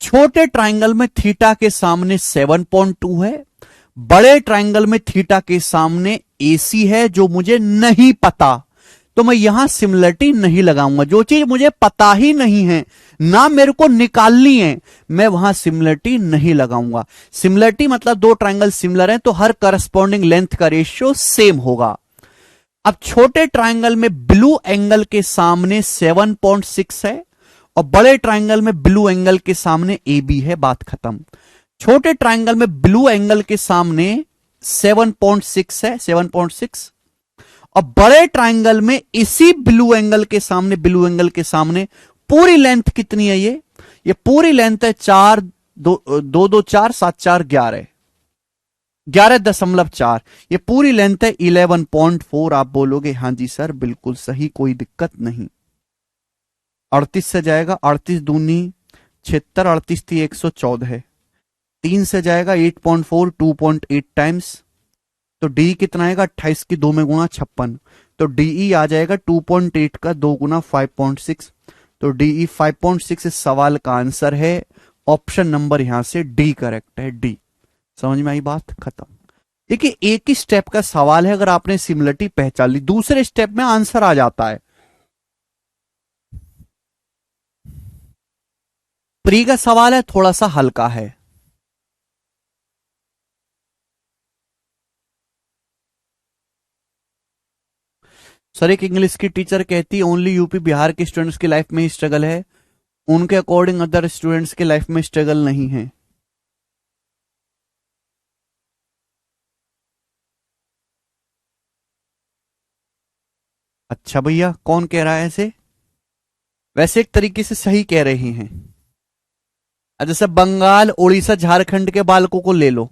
छोटे ट्राइंगल में थीटा के सामने 7.2 है, बड़े ट्राइंगल में थीटा के सामने AC है जो मुझे नहीं पता, तो मैं यहां सिमिलरिटी नहीं लगाऊंगा। जो चीज मुझे पता ही नहीं है, ना मेरे को निकालनी है, मैं वहां सिमिलरिटी नहीं लगाऊंगा। सिमिलरिटी मतलब दो ट्रायंगल सिमिलर हैं तो हर करस्पॉन्डिंग लेंथ का रेशियो सेम होगा। अब छोटे ट्रायंगल में ब्लू एंगल के सामने 7.6 है और बड़े ट्रायंगल में ब्लू एंगल के सामने AB है, बात खत्म। छोटे ट्रायंगल में ब्लू एंगल के सामने 7.6 है, 7.6, और बड़े ट्रायंगल में इसी ब्लू एंगल के सामने, ब्लू एंगल के सामने पूरी लेंथ कितनी है? ये पूरी लेंथ है 4, 2, 2, 4, 7, 4, 11, 11.4। ये पूरी लेंथ है 11.4। आप बोलोगे हाँ जी सर बिल्कुल सही, कोई दिक्कत नहीं। 38 से जाएगा, 38 दूनी 76, 38 थी 114 है, 3 से जाएगा 8.4, 2.8 टाइम्स, तो डी कितना आएगा? 28 की 2 में गुणा 56, तो डीई आ जाएगा 2.8 का 2 गुना 5.6, तो डीई 5.6 इस सवाल का आंसर है। ऑप्शन नंबर यहां से डी करेक्ट है, डी। समझ में आई बात? खत्म। देखिए एक ही स्टेप का सवाल है, अगर आपने सिमिलरिटी पहचान ली दूसरे स्टेप में आंसर आ जाता है। प्री का सवाल है, थोड़ा सा हल्का है। सर एक इंग्लिश की टीचर कहती है ओनली यूपी बिहार के स्टूडेंट्स की लाइफ में ही स्ट्रगल है, उनके अकॉर्डिंग अदर स्टूडेंट्स के लाइफ में स्ट्रगल नहीं है। अच्छा भैया कौन कह रहा है ऐसे? वैसे एक तरीके से सही कह रही हैं। जैसे बंगाल, उड़ीसा, झारखंड के बालकों को ले लो,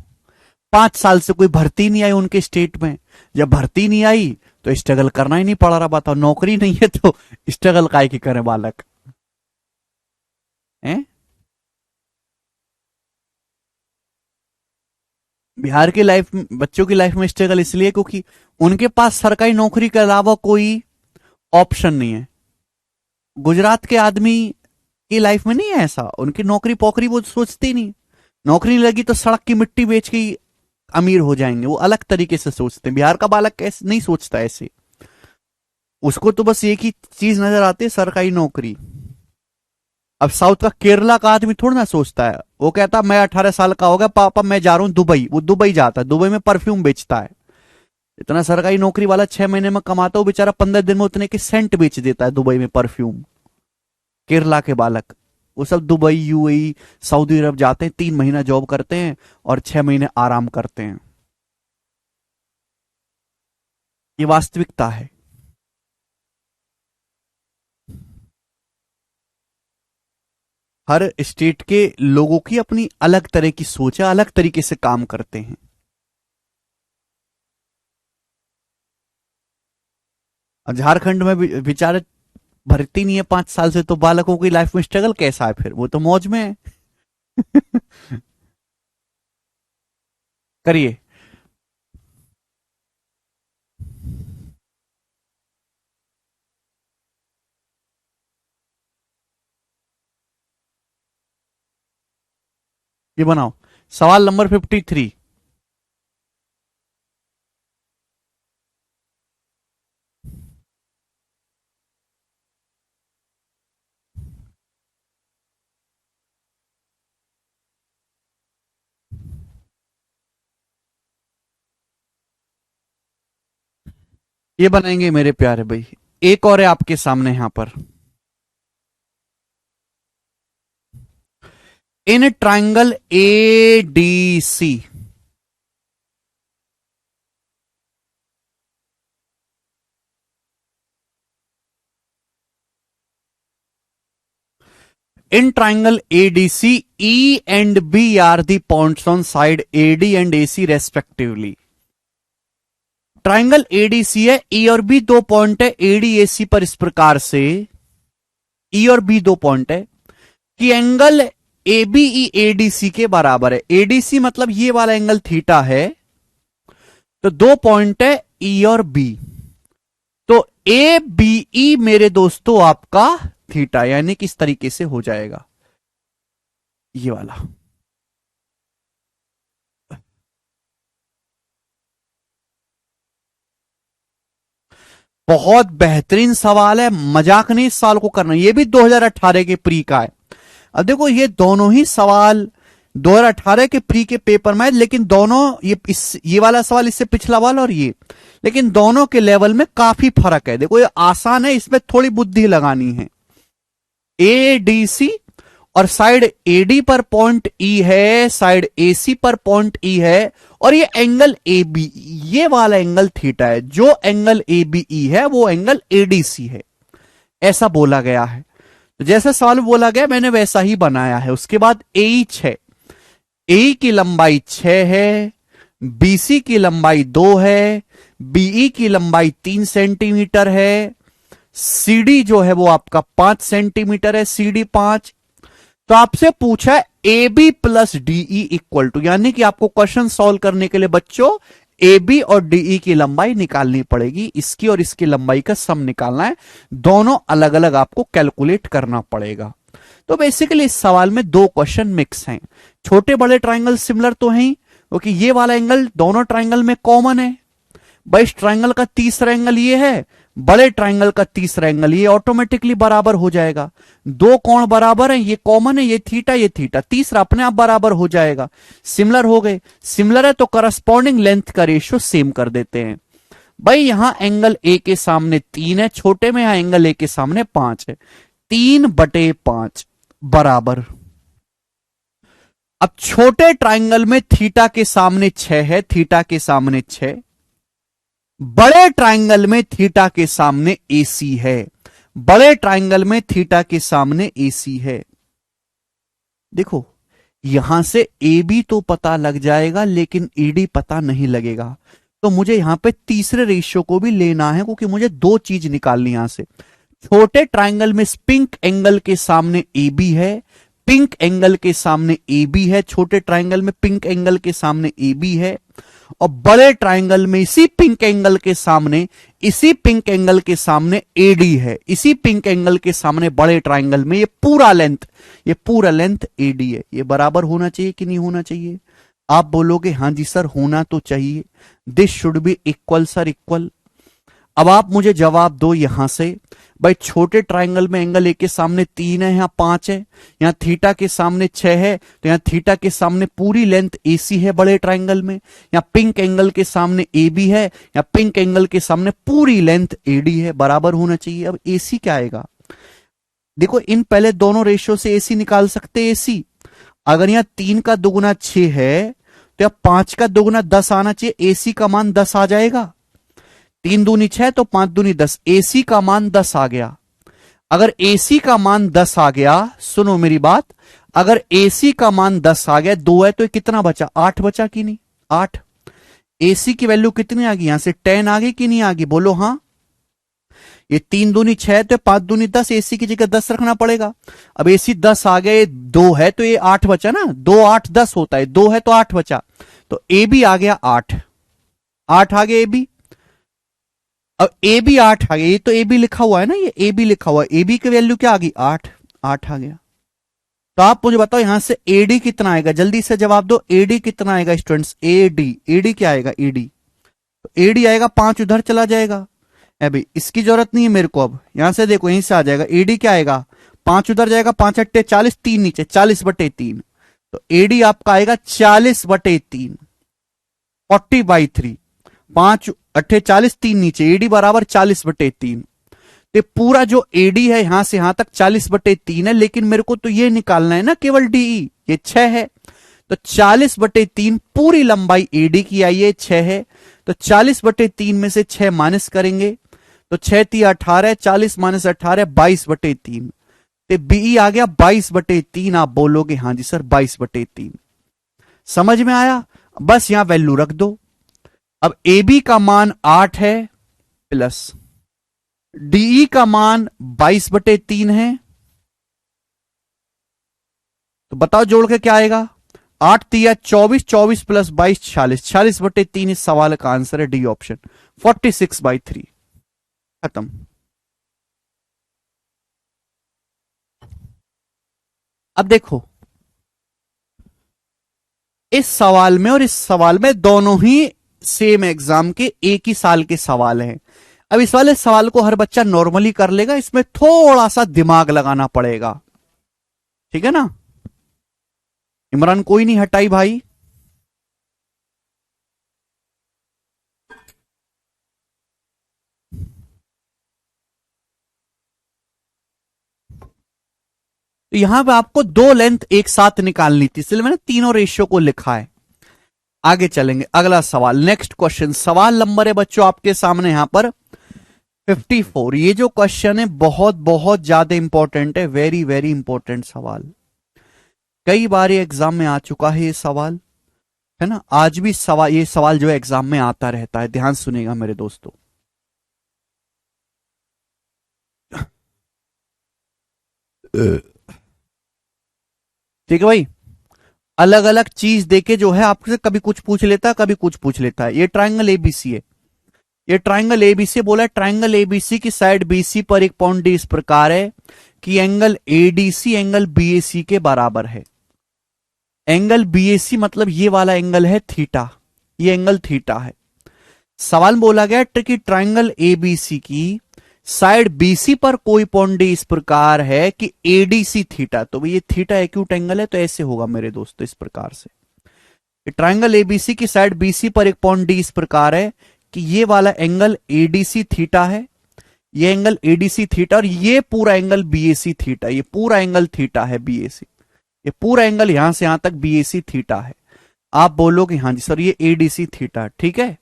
5 साल से कोई भर्ती नहीं आई उनके स्टेट में। जब भर्ती नहीं आई तो स्ट्रगल करना ही नहीं पड़ रहा। बताओ नौकरी नहीं है तो स्ट्रगल काय की करे बालक हैं? बिहार की लाइफ, बच्चों की लाइफ में स्ट्रगल इसलिए क्योंकि उनके पास सरकारी नौकरी के अलावा कोई ऑप्शन नहीं है। गुजरात के आदमी की लाइफ में नहीं है ऐसा, उनकी नौकरी पोकरी वो सोचती नहीं। नौकरी नहीं लगी तो सड़क की मिट्टी बेच के ही अमीर हो जाएंगे, वो अलग तरीके से सोचते हैं। बिहार का बालक कैसे नहीं सोचता ऐसे, उसको तो बस एक ही चीज नजर आती है, सरकारी नौकरी। अब साउथ का, केरला का आदमी थोड़ा ना सोचता है, वो कहता मैं 18 साल का हो गया पापा मैं जा रहा हूं दुबई, वो दुबई जाता है, दुबई में परफ्यूम बेचता है। इतना सरकारी नौकरी वाला 6 महीने में कमाता, वो बेचारा 15 दिन में उतने के सेंट बेच देता है दुबई में परफ्यूम। केरला के बालक वो सब दुबई, यूएई, सऊदी अरब जाते हैं, 3 महीना जॉब करते हैं और 6 महीने आराम करते हैं। ये वास्तविकता है। हर स्टेट के लोगों की अपनी अलग तरह की सोच है, अलग तरीके से काम करते हैं। और झारखंड में भी बेचारे भर्ती नहीं है 5 साल से, तो बालकों की लाइफ में स्ट्रगल कैसा है? फिर वो तो मौज में है। करिए। ये बनाओ सवाल नंबर 53। ये बनाएंगे मेरे प्यारे भाई। एक और है आपके सामने यहां पर। In triangle ADC, in triangle ADC, E and B are the points on side AD and AC respectively। Triangle ADC है, E और B दो पॉइंट है ADAC पर, इस प्रकार से E और B दो पॉइंट है कि एंगल ABE ADC के बराबर है। ADC मतलब ये वाला एंगल थीटा है, तो दो पॉइंट है E और B, तो ABE मेरे दोस्तों आपका थीटा, यानी किस तरीके से हो जाएगा ये वाला। बहुत बेहतरीन सवाल है, मजाक नहीं इस सवाल को करना, ये भी 2018 के प्री का है। अब देखो ये दोनों ही सवाल 2018 के प्री के पेपर में है, लेकिन दोनों ये वाला सवाल इससे पिछला वाला और ये, लेकिन दोनों के लेवल में काफी फर्क है। देखो ये आसान है, इसमें थोड़ी बुद्धि लगानी है। एडीसी और साइड एडी पर पॉइंट ई है, साइड एसी पर पॉइंट ई है, और ये एंगल ए बी, ये वाला एंगल थीटा है। जो एंगल ए बी ई है वो एंगल एडीसी है, ऐसा बोला गया है। तो जैसा सवाल बोला गया मैंने वैसा ही बनाया है। उसके बाद एच है, ए की लंबाई 6 है, बीसी की लंबाई 2 है, बीई की लंबाई 3 सेंटीमीटर है, सीडी जो है वो आपका 5 सेंटीमीटर है, सीडी 5। तो आपसे पूछा है ए b plus DE equal to, यानी कि आपको क्वेश्चन सॉल्व करने के लिए बच्चों ए बी और डीई की लंबाई निकालनी पड़ेगी, इसकी और इसकी लंबाई का सम निकालना है, दोनों अलग अलग आपको कैलकुलेट करना पड़ेगा। तो बेसिकली इस सवाल में दो क्वेश्चन मिक्स हैं। छोटे बड़े ट्राइंगल सिमिलर तो हैं क्योंकि ये वाला एंगल दोनों ट्राइंगल में कॉमन है। भाई इस ट्राइंगल का तीसरा एंगल ये है, बड़े ट्राइंगल का तीसरा एंगल ये, ऑटोमेटिकली बराबर हो जाएगा। दो कोण बराबर है, ये कॉमन है, ये थीटा, तीसरा अपने आप बराबर हो जाएगा। सिमिलर हो गए, सिमिलर है तो करस्पॉन्डिंग लेंथ का रेशियो सेम कर देते हैं। भाई यहां एंगल ए के सामने 3 है, छोटे में यहां एंगल ए के सामने 5 है, 3/5 बराबर। अब छोटे ट्राइंगल में थीटा के सामने 6 है, थीटा के सामने 6, बड़े ट्राइंगल में थीटा के सामने एसी है, बड़े ट्राइंगल में थीटा के सामने एसी है। देखो यहां से ए बी तो पता लग जाएगा लेकिन ईडी पता नहीं लगेगा, तो मुझे यहां पे तीसरे रेशियो को भी लेना है क्योंकि मुझे दो चीज निकालनी यहां से। छोटे ट्राइंगल में पिंक एंगल के सामने ए बी है, पिंक एंगल के सामने ए बी है, छोटे ट्राइंगल में पिंक एंगल के सामने ए बी है, और बड़े ट्राइंगल में इसी पिंक एंगल के सामने, इसी पिंक एंगल के सामने एडी है, इसी पिंक एंगल के सामने बड़े ट्राइंगल में ये पूरा लेंथ एडी है। ये बराबर होना चाहिए कि नहीं होना चाहिए? आप बोलोगे हां जी सर होना तो चाहिए, this should be equal sir, equal. अब आप मुझे जवाब दो यहां से, भाई छोटे ट्राइंगल में एंगल ए के सामने 3 है, यहां 5 है, यहां थीटा के सामने 6 है, तो यहां थीटा के सामने पूरी लेंथ एसी है बड़े ट्राइंगल में, यहां पिंक एंगल के सामने ए बी है, यहां पिंक एंगल के सामने पूरी लेंथ एडी है, बराबर होना चाहिए। अब एसी क्या आएगा? देखो इन पहले दोनों रेशियो से एसी निकाल सकते हैं। एसी अगर यहां 3 का दुगुना 6 है तो यहां 5 का दुगुना 10 आना चाहिए, एसी का मान 10 आ जाएगा। 3 दूनी 6 तो 5 दूनी 10, एसी का मान 10 आ गया। अगर एसी का मान 10 आ गया, सुनो मेरी बात, अगर एसी का मान 10 आ गया, 2 है तो कितना बचा? 8 बचा कि नहीं? 8। एसी की वैल्यू कितनी आ गई? यहां से 10 आ गई कि नहीं आ गई? बोलो हां। ये 3 दूनी 6 तो 5 दूनी 10, एसी की जगह 10 रखना पड़ेगा। अब एसी 10 आ गए, 2 है तो ये 8 बचा ना, 2 8 10 होता है, 2 है तो 8 बचा, तो ए बी आ गया 8, 8 आ गया ए बी। अब ए बी 8 आ गया, ये तो ए बी लिखा हुआ है ना, ये ए बी लिखा हुआ है, ए बी की वैल्यू क्या आ गई? 8, 8 आ गया। तो आप मुझे बताओ यहां से एडी कितना आएगा, जल्दी से जवाब दो, एडी कितना आएगा स्टूडेंट्स? एडी, एडी क्या आएगा? एडी, तो एडी आएगा 5 उधर चला जाएगा। अभी इसकी जरूरत नहीं है मेरे को, अब यहां से देखो यहीं से आ जाएगा, एडी क्या आएगा? 5 उधर जाएगा, 5 अट्टे 40, 3 नीचे, 40/3, तो एडी आपका आएगा 40/3, 40/3, 5 अट्ठे 40, 3 नीचे, एडी बराबर 40/3। तो पूरा जो एडी है यहां से यहां तक 40/3 है, लेकिन मेरे को तो ये निकालना है ना केवल डीई, ये 6 है, तो 40/3 पूरी लंबाई एडी की आई है, 6 है, तो 40/3 में से 6 माइनस करेंगे तो 6 3 18, 40 माइनस 18 22/3, तो बीई आ गया 22/3। आप बोलोगे हां जी सर 22/3। समझ में आया? बस यहां वैल्यू रख दो। अब ए बी का मान 8 है प्लस डीई का मान 22/3 है, तो बताओ जोड़ के क्या आएगा? 8 3 24, 24 प्लस 22 46, 46/3 इस सवाल का आंसर है डी ऑप्शन, 46/3। खत्म। अब देखो इस सवाल में और इस सवाल में दोनों ही सेम एग्जाम के एक ही साल के सवाल हैं। अब इस वाले सवाल को हर बच्चा नॉर्मली कर लेगा, इसमें थोड़ा सा दिमाग लगाना पड़ेगा, ठीक है ना। इमरान कोई नहीं हटाई भाई। तो यहां पे आपको दो लेंथ एक साथ निकालनी थी, इसलिए मैंने तीनों रेशियो को लिखा है। आगे चलेंगे, अगला सवाल, नेक्स्ट क्वेश्चन। सवाल नंबर है बच्चों आपके सामने यहां पर 54। ये जो क्वेश्चन है बहुत बहुत ज्यादा इंपॉर्टेंट है, वेरी वेरी इंपॉर्टेंट सवाल। कई बार ये एग्जाम में आ चुका है ये सवाल, है ना। आज भी सवाल, ये सवाल जो है एग्जाम में आता रहता है, ध्यान सुनिएगा मेरे दोस्तों। ठीक है भाई, अलग अलग चीज देके जो है आपसे कभी कुछ पूछ लेता है, कभी कुछ पूछ लेता है। ये ट्राइंगल एबीसी है, ये ट्राइंगल एबीसी बोला, ट्राइंगल एबीसी की साइड बीसी पर एक पॉइंट डी इस प्रकार है कि एंगल एडीसी एंगल बीएसी के बराबर है। एंगल बीएसी मतलब ये वाला एंगल है थीटा, ये एंगल थीटा है। सवाल बोला गया कि ट्राइंगल एबीसी की साइड बीसी पर कोई पॉइंट डी इस प्रकार है कि एडीसी थीटा, तो ये थीटा एक्यूट एंगल है, तो ऐसे होगा मेरे दोस्तों इस प्रकार से। ट्राइंगल एबीसी की साइड बीसी पर एक पॉइंट डी इस प्रकार है कि ये वाला एंगल एडीसी थीटा है, ये एंगल एडीसी थीटा, और ये पूरा एंगल बीएसी थीटा, ये पूरा एंगल थीटा है बीएसी, ये पूरा एंगल यहां से यहां तक बीएसी थीटा है। आप बोलोगे हाँ जी सर ये एडीसी थीटा, ठीक है।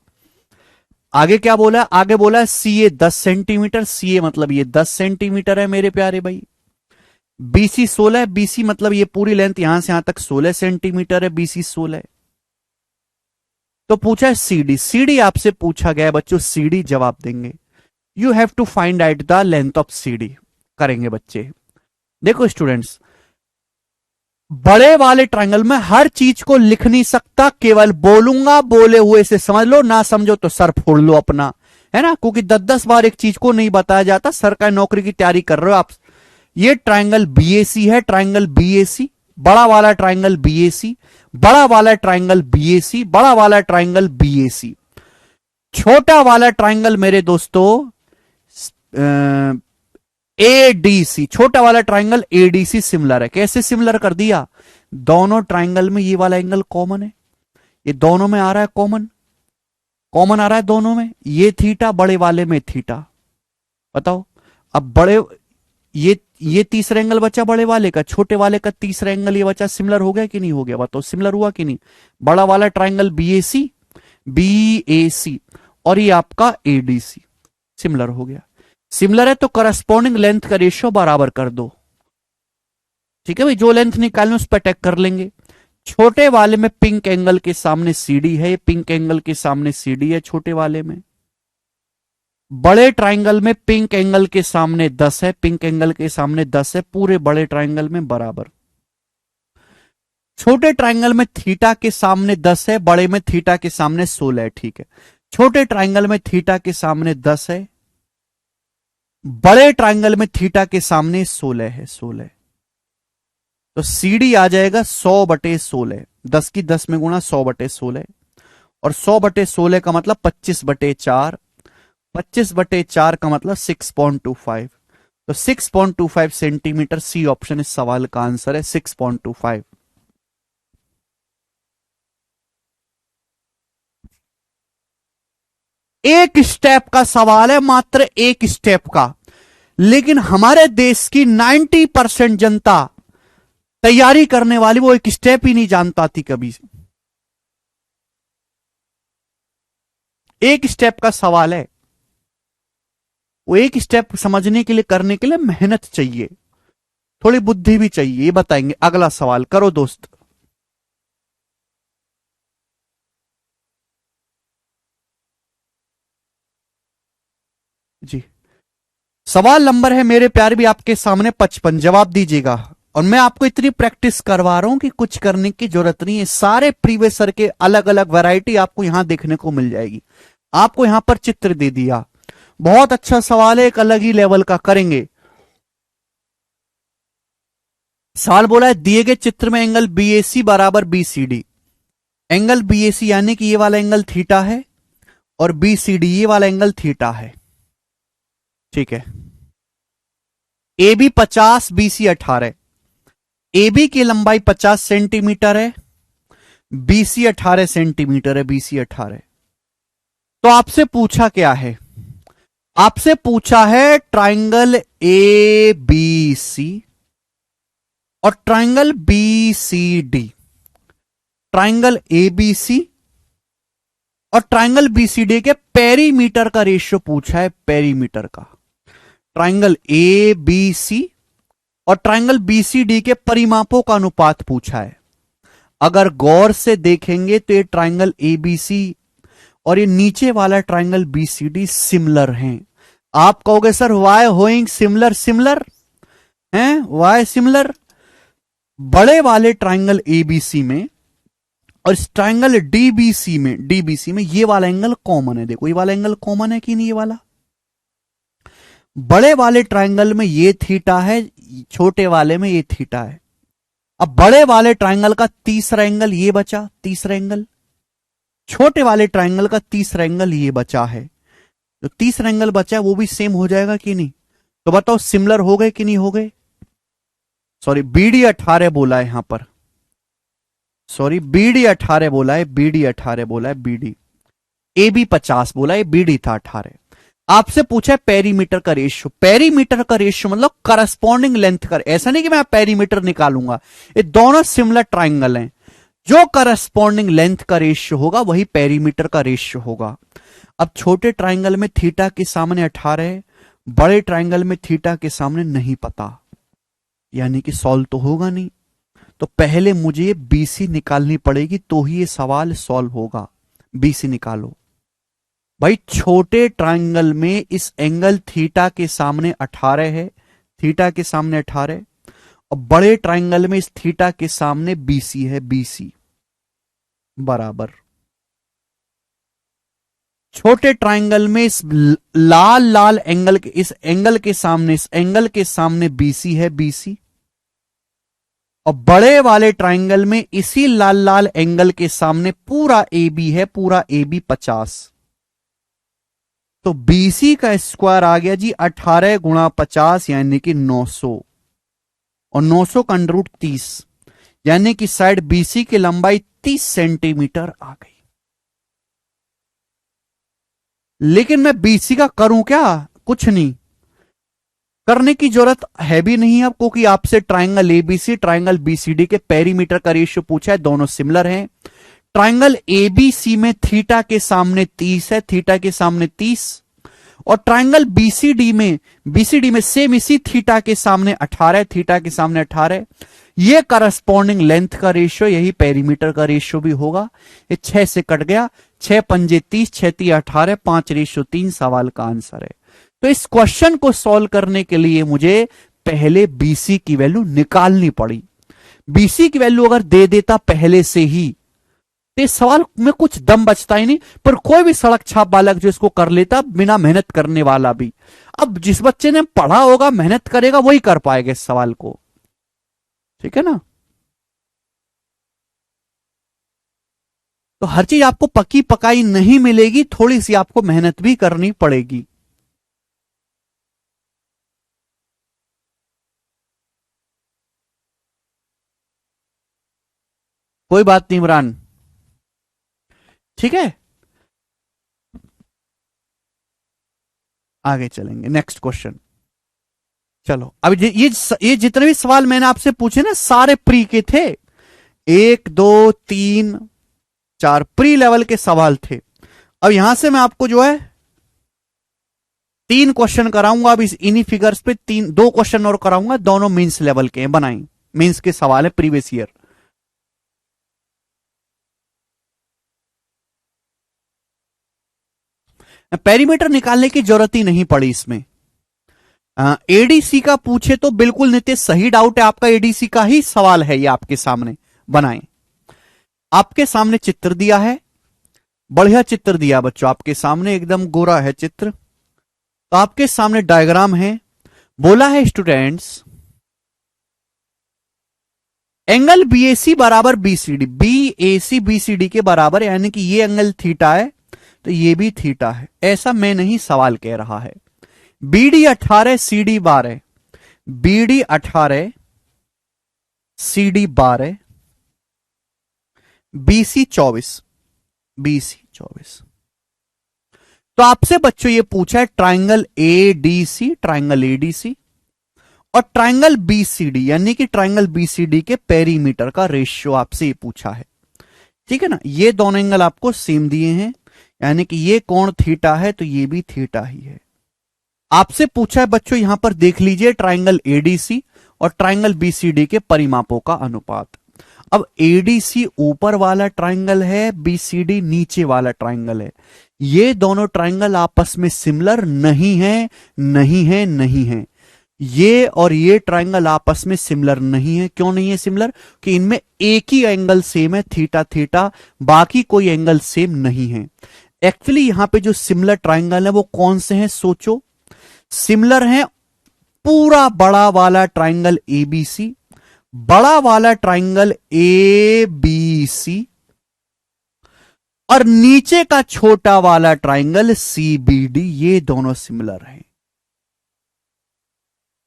आगे क्या बोला, आगे बोला सीए 10 सेंटीमीटर, सीए मतलब ये 10 सेंटीमीटर है मेरे प्यारे भाई। बीसी 16, बीसी मतलब ये पूरी लेंथ यहां से यहां तक 16 सेंटीमीटर है, बीसी 16। तो पूछा है सीडी, सीडी आपसे पूछा गया है बच्चों, सीडी जवाब देंगे। You have to find out the length of CD, करेंगे बच्चे। देखो स्टूडेंट्स, बड़े वाले ट्रायंगल में हर चीज को लिख नहीं सकता, केवल बोलूंगा, बोले हुए से समझ लो, ना समझो तो सर फोड़ लो अपना, है ना, क्योंकि 10-10 बार एक चीज को नहीं बताया जाता। सरकारी नौकरी की तैयारी कर रहे हो आप। ये ट्रायंगल बीएसी है, ट्रायंगल बीएसी, बड़ा वाला ट्रायंगल बीएसी, बड़ा वाला ट्रायंगल बीएसी, बड़ा वाला ट्रायंगल बीएसी। छोटा वाला ट्रायंगल मेरे दोस्तों एडीसी, छोटा वाला ट्रायंगल एडीसी सिमिलर है। कैसे सिमिलर कर दिया, दोनों ट्रायंगल में ये वाला एंगल कॉमन है, ये दोनों में आ रहा है कॉमन, कॉमन आ रहा है दोनों में, ये थीटा बड़े वाले में थीटा। बताओ अब बड़े, ये तीसरा एंगल बचा बड़े वाले का, छोटे वाले का तीसरा एंगल ये बचा, सिमिलर हो गया कि नहीं हो गया, बताओ सिमिलर हुआ कि नहीं। बड़ा वाला ट्रायंगल बीएसी, बीएसी, और ये आपका एडीसी सिमिलर हो गया। सिमिलर है तो करस्पॉन्डिंग लेंथ का रेशियो बराबर कर दो, ठीक है भाई। जो लेंथ निकालने उस पर अटैक कर लेंगे। छोटे वाले में पिंक एंगल के सामने सीडी है, पिंक एंगल के सामने सीडी है छोटे वाले में। बड़े ट्रायंगल में पिंक एंगल के सामने 10 है, पिंक एंगल के सामने 10 है, पूरे बड़े ट्रायंगल में बराबर। छोटे ट्रायंगल में थीटा के सामने 10 है, बड़े में थीटा के सामने 16 है, ठीक है। छोटे ट्रायंगल में थीटा के सामने 10 है, बड़े ट्रायंगल में थीटा के सामने 16 है, 16। तो सीडी आ जाएगा 100/16, 10 की 10 में गुणा 100/16, और 100/16 का मतलब 25/4, 25/4 का मतलब 6.25, तो 6.25 सेंटीमीटर। सी ऑप्शन इस सवाल का आंसर है 6.25। एक स्टेप का सवाल है, मात्र एक स्टेप का, लेकिन हमारे देश की 90% जनता तैयारी करने वाली वो एक स्टेप ही नहीं जानता थी कभी। एक स्टेप का सवाल है, वो एक स्टेप समझने के लिए, करने के लिए मेहनत चाहिए, थोड़ी बुद्धि भी चाहिए, ये बताएंगे। अगला सवाल करो दोस्त। जी, सवाल नंबर है मेरे प्यारे भी आपके सामने 55, जवाब दीजिएगा। और मैं आपको इतनी प्रैक्टिस करवा रहा हूं कि कुछ करने की जरूरत नहीं है, सारे प्रीवियस ईयर के अलग अलग वैरायटी आपको यहां देखने को मिल जाएगी। आपको यहां पर चित्र दे दिया, बहुत अच्छा सवाल है, एक अलग ही लेवल का, करेंगे। सवाल बोला है दिए गए चित्र में एंगल बीएसी बराबर बीसीडी। एंगल बीएसी यानी कि ये वाला एंगल थीटा है, और बीसीडी ये वाला एंगल थीटा है। ठीक है, ए बी 50, बीसी 18। ए बी की लंबाई 50 सेंटीमीटर है, बीसी 18 सेंटीमीटर है, बीसी 18। तो आपसे पूछा क्या है? आपसे पूछा है ट्राइंगल ए बी सी और triangle B C D. Triangle A B C और ट्राइंगल बी सी डी के पेरीमीटर का रेशियो पूछा है, पेरीमीटर का। ट्राइंगल ए बी सी और ट्राइंगल बी सी डी के परिमापों का अनुपात पूछा है। अगर गौर से देखेंगे तो ये ट्राइंगल ए बी सी और ये नीचे वाला triangle B C D similar हैं। आप कहोगे सर वाई होइंग सिमिलर, सिमिलर हैं, वाई सिमिलर? बड़े वाले ट्राइंगल एबीसी में और इस ट्राइंगल डीबीसी में ये वाला एंगल कॉमन है। देखो ये वाला एंगल कॉमन है कि नहीं? ये वाला बड़े वाले ट्राइंगल में ये थीटा है, छोटे वाले में ये थीटा है। अब बड़े वाले ट्राइंगल का तीसरा एंगल ये बचा, तीसरा एंगल। छोटे वाले ट्राइंगल का तीसरा एंगल ये बचा है। जो तीसरा एंगल बचा है वो भी सेम हो जाएगा कि नहीं? तो बताओ सिमिलर हो गए कि नहीं हो गए? सॉरी, बीडी 18 बोला है यहां पर, सॉरी बीडी 18 बोला है, बीडी 18 बोला है, बीडी। ए बी 50 बोला है, बीडी था 18। आपसे पूछा है पेरीमीटर का रेशियो। पेरीमीटर का रेशियो मतलब करस्पॉन्डिंग लेंथ का। ऐसा नहीं कि मैं पेरीमीटर निकालूंगा, ये दोनों सिमिलर ट्राइंगल हैं। जो करस्पॉन्डिंग लेंथ का रेशियो होगा वही पेरीमीटर का रेशियो होगा। अब छोटे ट्राइंगल में थीटा के सामने 18 है, बड़े ट्राइंगल में थीटा के सामने नहीं पता, यानी कि सॉल्व तो होगा नहीं। तो पहले मुझे ये बीसी निकालनी पड़ेगी तो ही ये सवाल सॉल्व होगा। बीसी निकालो भाई। छोटे ट्राइंगल में इस एंगल थीटा के सामने 18 है, थीटा के सामने 18, और बड़े ट्राइंगल में इस थीटा के सामने बीसी है, बीसी बराबर। छोटे ट्राइंगल में इस लाल लाल एंगल के, इस एंगल के सामने, इस एंगल के सामने बीसी है, बीसी। और बड़े वाले ट्राइंगल में इसी लाल लाल एंगल के सामने पूरा ए बी है, पूरा ए बी 50। तो बीसी का स्क्वायर आ गया जी 18 गुणा 50 यानी कि 900, और 900 का अंडर रूट 30, यानी कि साइड बीसी की लंबाई 30 सेंटीमीटर आ गई। लेकिन मैं बीसी का करूं क्या? कुछ नहीं करने की जरूरत है भी नहीं अब, क्योंकि आपसे ट्राइंगल एबीसी, ट्राइंगल बीसीडी के पेरीमीटर का रेशियो पूछा है, दोनों सिमिलर हैं। ट्राइंगल एबीसी में थीटा के सामने 30 है, थीटा के सामने 30, और ट्राइंगल बीसीडी में सेम इसी थीटा के सामने 18, थीटा के सामने 18। ये करस्पॉन्डिंग लेंथ का रेशियो, यही पेरीमीटर का रेशियो भी होगा। ये 6 से कट गया, 6 पंजे 30, 6 3 18, 5:3 सवाल का आंसर है। तो इस क्वेश्चन को सॉल्व करने के लिए मुझे पहले बीसी की वैल्यू निकालनी पड़ी। बीसी की वैल्यू अगर दे देता पहले से ही तो इस सवाल में कुछ दम बचता ही नहीं। पर कोई भी सड़क छाप बालक जो इसको कर लेता बिना मेहनत करने वाला भी, अब जिस बच्चे ने पढ़ा होगा, मेहनत करेगा, वही कर पाएगा इस सवाल को। ठीक है ना? तो हर चीज आपको पक्की पकाई नहीं मिलेगी, थोड़ी सी आपको मेहनत भी करनी पड़ेगी। कोई बात नहीं इमरान, ठीक है। आगे चलेंगे, नेक्स्ट क्वेश्चन। चलो अब ये जितने भी सवाल मैंने आपसे पूछे ना, सारे प्री के थे। 1 2 3 4 प्री लेवल के सवाल थे। अब यहां से मैं आपको जो है 3 क्वेश्चन कराऊंगा। अब इन्हीं फिगर्स पे 2 क्वेश्चन और कराऊंगा, दोनों मेंस लेवल के हैं, बनाए मेंस के सवाल है, प्रीवियस ईयर। पेरीमीटर निकालने की जरूरत ही नहीं पड़ी इसमें। एडीसी का पूछे तो बिल्कुल नित्य सही डाउट है आपका, एडीसी का ही सवाल है ये आपके सामने। बनाएं, आपके सामने चित्र दिया है, बढ़िया चित्र दिया बच्चों आपके सामने, एकदम गोरा है चित्र। तो आपके सामने डायग्राम है, बोला है स्टूडेंट्स एंगल बीएसी बराबर बीसीडी, बीएसी बीसीडी के बराबर, यानी कि ये एंगल थीटा है तो ये भी थीटा है। ऐसा मैं नहीं सवाल कह रहा है, BD 18 CD 12, BD 18 CD 12, BC 24, BC 24। तो आपसे बच्चों ये पूछा है ट्राइंगल ADC, ट्राइंगल ADC और ट्राइंगल BCD, यानी कि ट्राइंगल BCD के पेरीमीटर का रेशियो आपसे ये पूछा है। ठीक है ना, ये दोनों एंगल आपको सेम दिए हैं, यानी कि ये कोण थीटा है तो ये भी थीटा ही है। आपसे पूछा है बच्चों, यहां पर देख लीजिए ट्राइंगल ADC और ट्राइंगल BCD के परिमापों का अनुपात। अब ADC ऊपर वाला ट्राइंगल है, BCD नीचे वाला ट्राइंगल है। ये दोनों ट्राइंगल आपस में सिमिलर नहीं है, नहीं है, नहीं है। ये और ये ट्राइंगल आपस में सिमिलर नहीं है। क्यों नहीं है सिमिलर? कि इनमें एक ही एंगल सेम है, थीटा थीटा, बाकी कोई एंगल सेम नहीं है। एक्चुअली यहां पे जो सिमिलर ट्राइंगल है वो कौन से हैं सोचो। सिमिलर है पूरा बड़ा वाला ट्राइंगल ABC, बड़ा वाला ट्राइंगल ABC और नीचे का छोटा वाला ट्राइंगल CBD, ये दोनों सिमिलर हैं।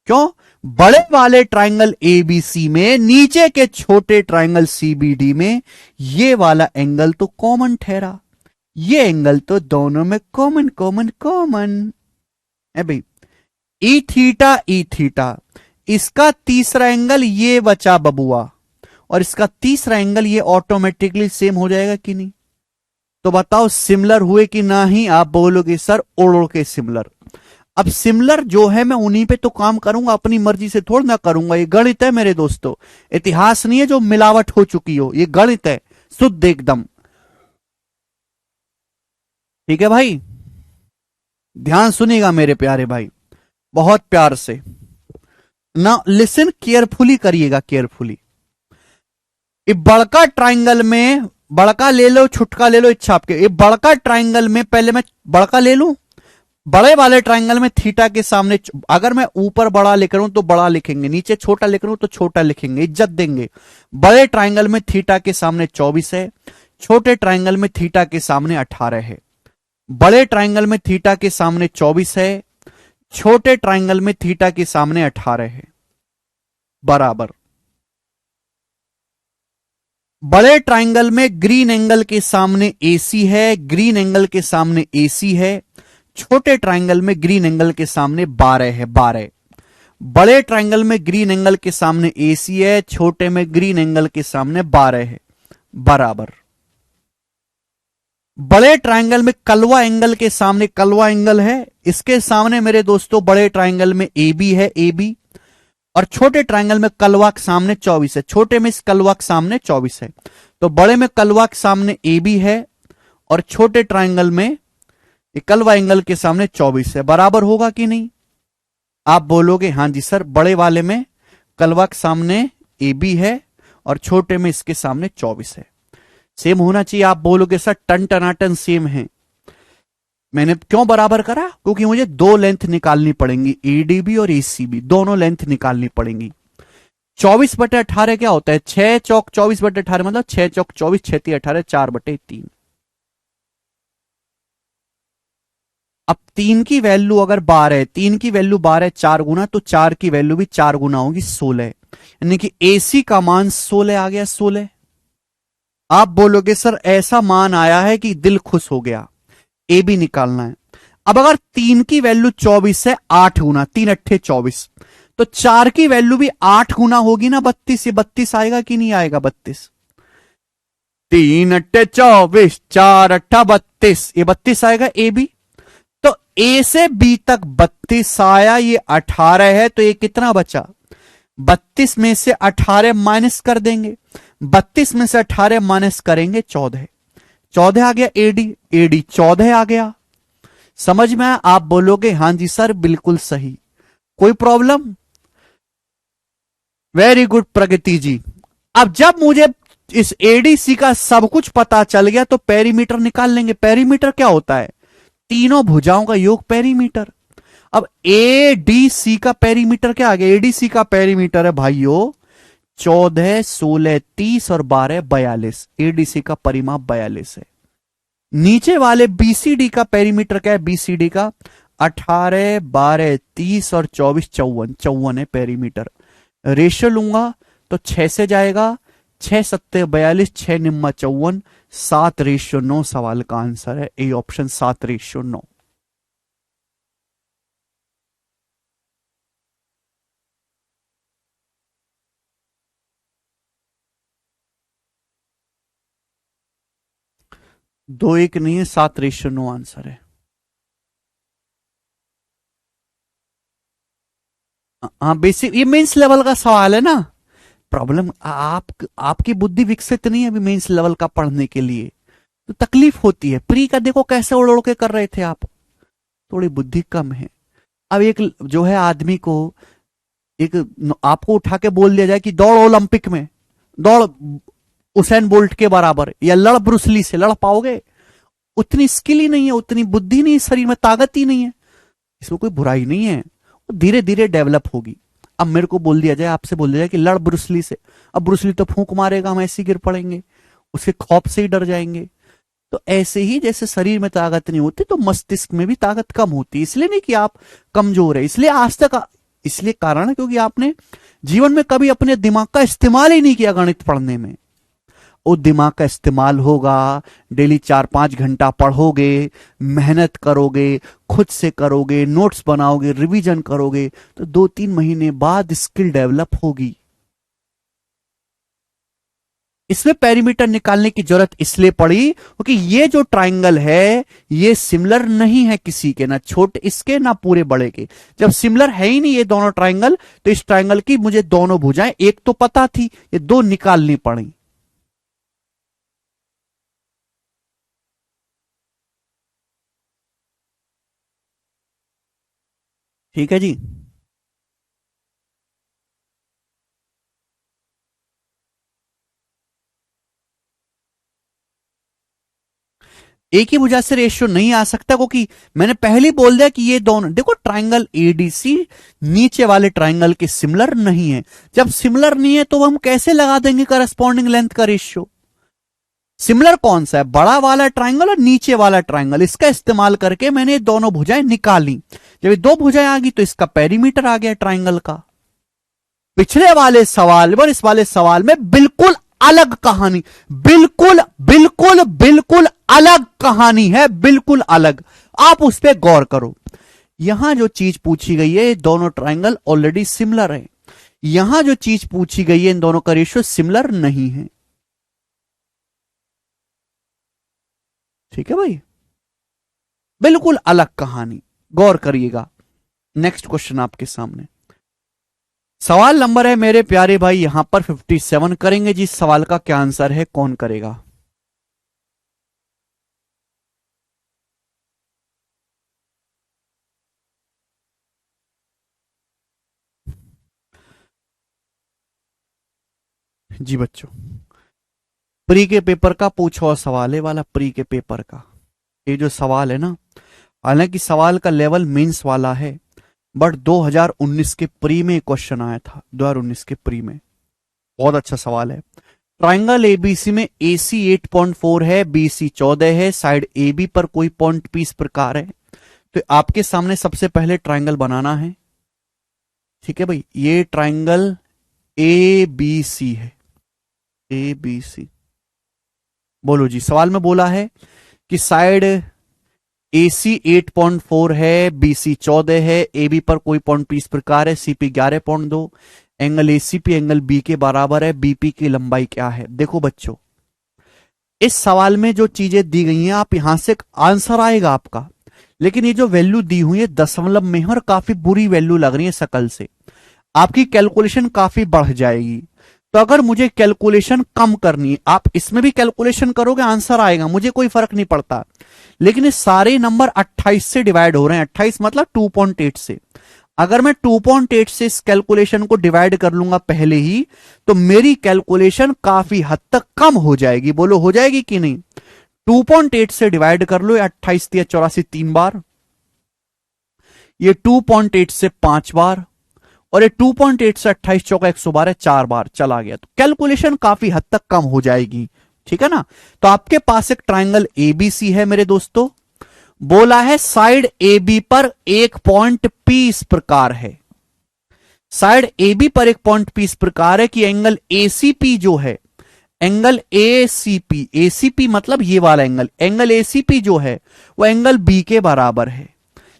क्यों? बड़े वाले ट्राइंगल ABC में नीचे के छोटे ट्राइंगल CBD में ये वाला एंगल तो कॉमन ठहरा, ये एंगल तो दोनों में कॉमन कॉमन कॉमन है भाई। ई थीटा, इसका तीसरा एंगल ये बचा बबुआ, और इसका तीसरा एंगल ये ऑटोमेटिकली सेम हो जाएगा कि नहीं? तो बताओ सिमिलर हुए कि नहीं? आप बोलोगे सर उड़ के सिमिलर। अब सिमिलर जो है मैं उन्हीं पे तो काम करूंगा, अपनी मर्जी से थोड़ा ना करूंगा। ये गणित है मेरे दोस्तों, इतिहास नहीं है जो मिलावट हो चुकी हो, ये गणित है शुद्ध एकदम। ठीक है भाई, ध्यान सुनिएगा मेरे प्यारे भाई, बहुत प्यार से ना, लिसन केयरफुली करिएगा, केयरफुली। ये बड़का ट्राइंगल में, बड़का ले लो छुटका ले लो, इच्छा आपके। ये बड़का ट्राइंगल में पहले मैं बड़का ले लूं, बड़े वाले ट्राइंगल में थीटा के सामने, अगर मैं ऊपर बड़ा लिख रहा हूं तो बड़ा लिखेंगे, नीचे छोटा लिख रहा हूं तो छोटा लिखेंगे, इज्जत देंगे। बड़े ट्राइंगल में थीटा के सामने 24 है, छोटे ट्राइंगल में थीटा के सामने 18 है। बड़े ट्राइंगल में थीटा के सामने 24 है, छोटे ट्राइंगल में थीटा के सामने 18 है, बराबर। बड़े ट्राइंगल में ग्रीन एंगल के सामने AC है, ग्रीन एंगल के सामने AC है। छोटे ट्राइंगल में ग्रीन एंगल के सामने 12 है, 12। बड़े ट्राइंगल में ग्रीन एंगल के सामने AC है, छोटे में ग्रीन एंगल के सामने 12 है, बराबर। बड़े ट्राइंगल में कलवा एंगल के सामने कलवा एंगल है, इसके सामने मेरे दोस्तों बड़े ट्राइंगल में AB है, AB। और छोटे ट्राइंगल में कलवा के सामने 24 है, छोटे में इस कलवा के सामने 24 है। तो बड़े में कलवा के सामने AB है और छोटे ट्राइंगल में कलवा एंगल के सामने 24 है, बराबर होगा कि नहीं? आप बोलोगे हां जी सर, बड़े वाले में कलवा के सामने AB है और छोटे में इसके सामने 24 है, सेम होना चाहिए। आप बोलोगे सर टन टनाटन सेम है। मैंने क्यों बराबर करा? क्योंकि मुझे दो लेंथ निकालनी पड़ेंगी, ADB और ACB, दोनों लेंथ निकालनी पड़ेंगी। 24/18 क्या होता है? 6 चौक 24/18, मतलब 6 चौक 24, 6 × 18, 4/3। अब 3 की वैल्यू अगर 12 है, 3 की वैल्यू 12 है 4 गुना, तो 4 की वैल्यू भी 4 गुना होगी 16, यानी कि AC का मान 16 आ गया, 16। आप बोलोगे सर ऐसा मान आया है कि दिल खुश हो गया, AB निकालना है। अब अगर 3 की वैल्यू 24 है, 8 गुना, 3 अट्ठे 24, तो 4 की वैल्यू भी 8 गुना होगी ना, 32। ये 32 आएगा कि नहीं आएगा? 32, 3 अट्ठे 24, 4 अट्ठा 32, ये 32 आएगा AB। तो A से B तक 32 आया, ये 18 है, तो ये कितना बचा? 32 में से 18 माइनस कर देंगे, 32 में से 18 माइनस करेंगे 14, 14 आ गया AD, AD 14 आ गया। समझ में? आप बोलोगे हां जी सर बिल्कुल सही, कोई प्रॉब्लम? वेरी गुड प्रगति जी। अब जब मुझे इस ADC का सब कुछ पता चल गया तो पेरीमीटर निकाल लेंगे। पेरीमीटर क्या होता है? तीनों भुजाओं का योग, पेरीमीटर। अब ADC का पेरीमीटर क्या आ गया? ADC का पेरीमीटर है भाइयों 14, 16, 30 और 12, 42। ADC का परिमाप 42 है। नीचे वाले BCD का पेरीमीटर क्या है? BCD का 18, 12, 30 और 24, 54, 54 है पेरीमीटर। रेशियो लूंगा तो 6 से जाएगा, 6 सत्ते 42, 6 निम्मा 54, 7:9 सवाल का आंसर है ए ऑप्शन, 7:9। दो एक नहीं है, 7:9 आंसर है। हाँ बेसिक, ये मेंस लेवल का सवाल है ना। प्रॉब्लम आपकी बुद्धि विकसित नहीं है अभी मेंस लेवल का पढ़ने के लिए, तो तकलीफ होती है। प्री का देखो कैसे उड़ उड़ के कर रहे थे आप, थोड़ी बुद्धि कम है। अब एक जो है आदमी को, एक आपको उठा के बोल दिया जाए कि दौड़ ओलंपिक में, दौड़ उसेन बोल्ट के बराबर, या लड़ ब्रूसली से, लड़ पाओगे? उतनी स्किल ही नहीं है, उतनी बुद्धि नहीं है, शरीर में ताकत ही नहीं है। इसमें कोई बुराई नहीं है, वो धीरे धीरे डेवलप होगी। अब मेरे को बोल दिया जाए, आपसे बोल दिया जाए कि लड़ ब्रूसली से, अब ब्रूसली तो फूंक मारेगा, हम ऐसे गिर पड़ेंगे, उसके खौफ से ही डर जाएंगे। तो ऐसे ही जैसे शरीर में ताकत नहीं होती, तो मस्तिष्क में भी ताकत कम होती है। इसलिए नहीं कि आप कमजोर है, इसलिए आज तक, इसलिए कारण है क्योंकि आपने जीवन में कभी अपने दिमाग का इस्तेमाल ही नहीं किया गणित पढ़ने में। वो दिमाग का इस्तेमाल होगा, डेली 4-5 घंटा पढ़ोगे, मेहनत करोगे, खुद से करोगे, नोट्स बनाओगे, रिवीजन करोगे, तो 2-3 महीने बाद स्किल डेवलप होगी। इसमें पेरीमीटर निकालने की जरूरत इसलिए पड़ी क्योंकि ये जो ट्राइंगल है ये सिमिलर नहीं है किसी के, ना छोटे इसके ना पूरे बड़े के। जब सिमिलर है ही नहीं ये दोनों ट्राइंगल, तो इस ट्राइंगल की मुझे दोनों भुजाएं, एक तो पता थी, ये दो निकालनी पड़ी। ठीक है जी। एक ही भुजा से रेशियो नहीं आ सकता, क्योंकि मैंने पहले ही बोल दिया कि ये दोनों, देखो ट्राइंगल एडीसी नीचे वाले ट्राइंगल के सिमिलर नहीं है। जब सिमिलर नहीं है तो हम कैसे लगा देंगे करस्पॉन्डिंग लेंथ का रेशियो? सिमिलर कौन सा है, बड़ा वाला ट्राइंगल और नीचे वाला ट्राइंगल, इसका इस्तेमाल करके मैंने दोनों भुजाएं निकाली। जब ये दो भुजाएं आ गई तो इसका पेरीमीटर आ गया ट्राइंगल का। पिछले वाले सवाल और इस वाले सवाल में बिल्कुल अलग कहानी, बिल्कुल बिल्कुल बिल्कुल अलग कहानी है, बिल्कुल अलग। आप उस पर गौर करो। यहां जो चीज पूछी गई है, दोनों ट्राइंगल ऑलरेडी सिमिलर है। यहां जो चीज पूछी गई है, इन दोनों का रेशियो सिमिलर नहीं है। ठीक है भाई, बिल्कुल अलग कहानी, गौर करिएगा। नेक्स्ट क्वेश्चन आपके सामने, सवाल नंबर है मेरे प्यारे भाई यहां पर 57 करेंगे जी। सवाल का क्या आंसर है, कौन करेगा? जी बच्चों, प्री के पेपर का पूछा हुआ सवाल है वाला, प्री के पेपर का ये जो सवाल है ना, हालांकि सवाल का लेवल मेंस वाला है, बट 2019 के प्री में क्वेश्चन आया था, 2019 के प्री में। बहुत अच्छा सवाल है। ट्राइंगल एबीसी में एसी 8.4 है, बीसी 14 है, साइड एबी पर कोई पॉइंट पी इस प्रकार है। तो आपके सामने सबसे पहले ट्राइंगल बनाना है। ठीक है भाई, ये ट्राइंगल ए बी सी है, ए बी सी। बोलो जी, सवाल में बोला है कि साइड एसी 8.4 है, बीसी 14 है, एबी पर कोई पॉइंट पी इस प्रकार है, CP 11.2, angle ACP angle B के बराबर है, बीपी की लंबाई क्या है? देखो बच्चों, इस सवाल में जो चीजें दी गई हैं, आप यहां से आंसर आएगा आपका, लेकिन ये जो वैल्यू दी हुई है दशमलव में है और काफी बुरी वैल्यू लग रही है शकल से, आपकी कैलकुलेशन काफी बढ़ जाएगी। तो अगर मुझे कैलकुलेशन कम करनी है, आप इसमें भी कैलकुलेशन करोगे आंसर आएगा, मुझे कोई फर्क नहीं पड़ता, लेकिन ये सारे नंबर 28 से डिवाइड हो रहे हैं, 28 मतलब 2.8 से। अगर मैं 2.8 से इस कैलकुलेशन को डिवाइड कर लूंगा पहले ही, तो मेरी कैलकुलेशन काफी हद तक कम हो जाएगी। बोलो हो जाएगी कि नहीं? 2.8 से डिवाइड कर लो, 28 या 84 3 बार, ये 2.8 से 5 बार, और ये 2.8 से 28 चौका 112 4 बार चला गया, तो कैलकुलेशन काफी हद तक कम हो जाएगी। ठीक है ना? तो आपके पास एक ट्राइंगल एबीसी है मेरे दोस्तों, बोला है साइड ए बी पर एक पॉइंट पी इस प्रकार है, साइड ए बी पर एक पॉइंट पी इस प्रकार है कि एंगल एसीपी जो है, एंगल एसीपी, एसीपी मतलब ये वाला एंगल, एंगल एसीपी जो है वो एंगल बी के बराबर है।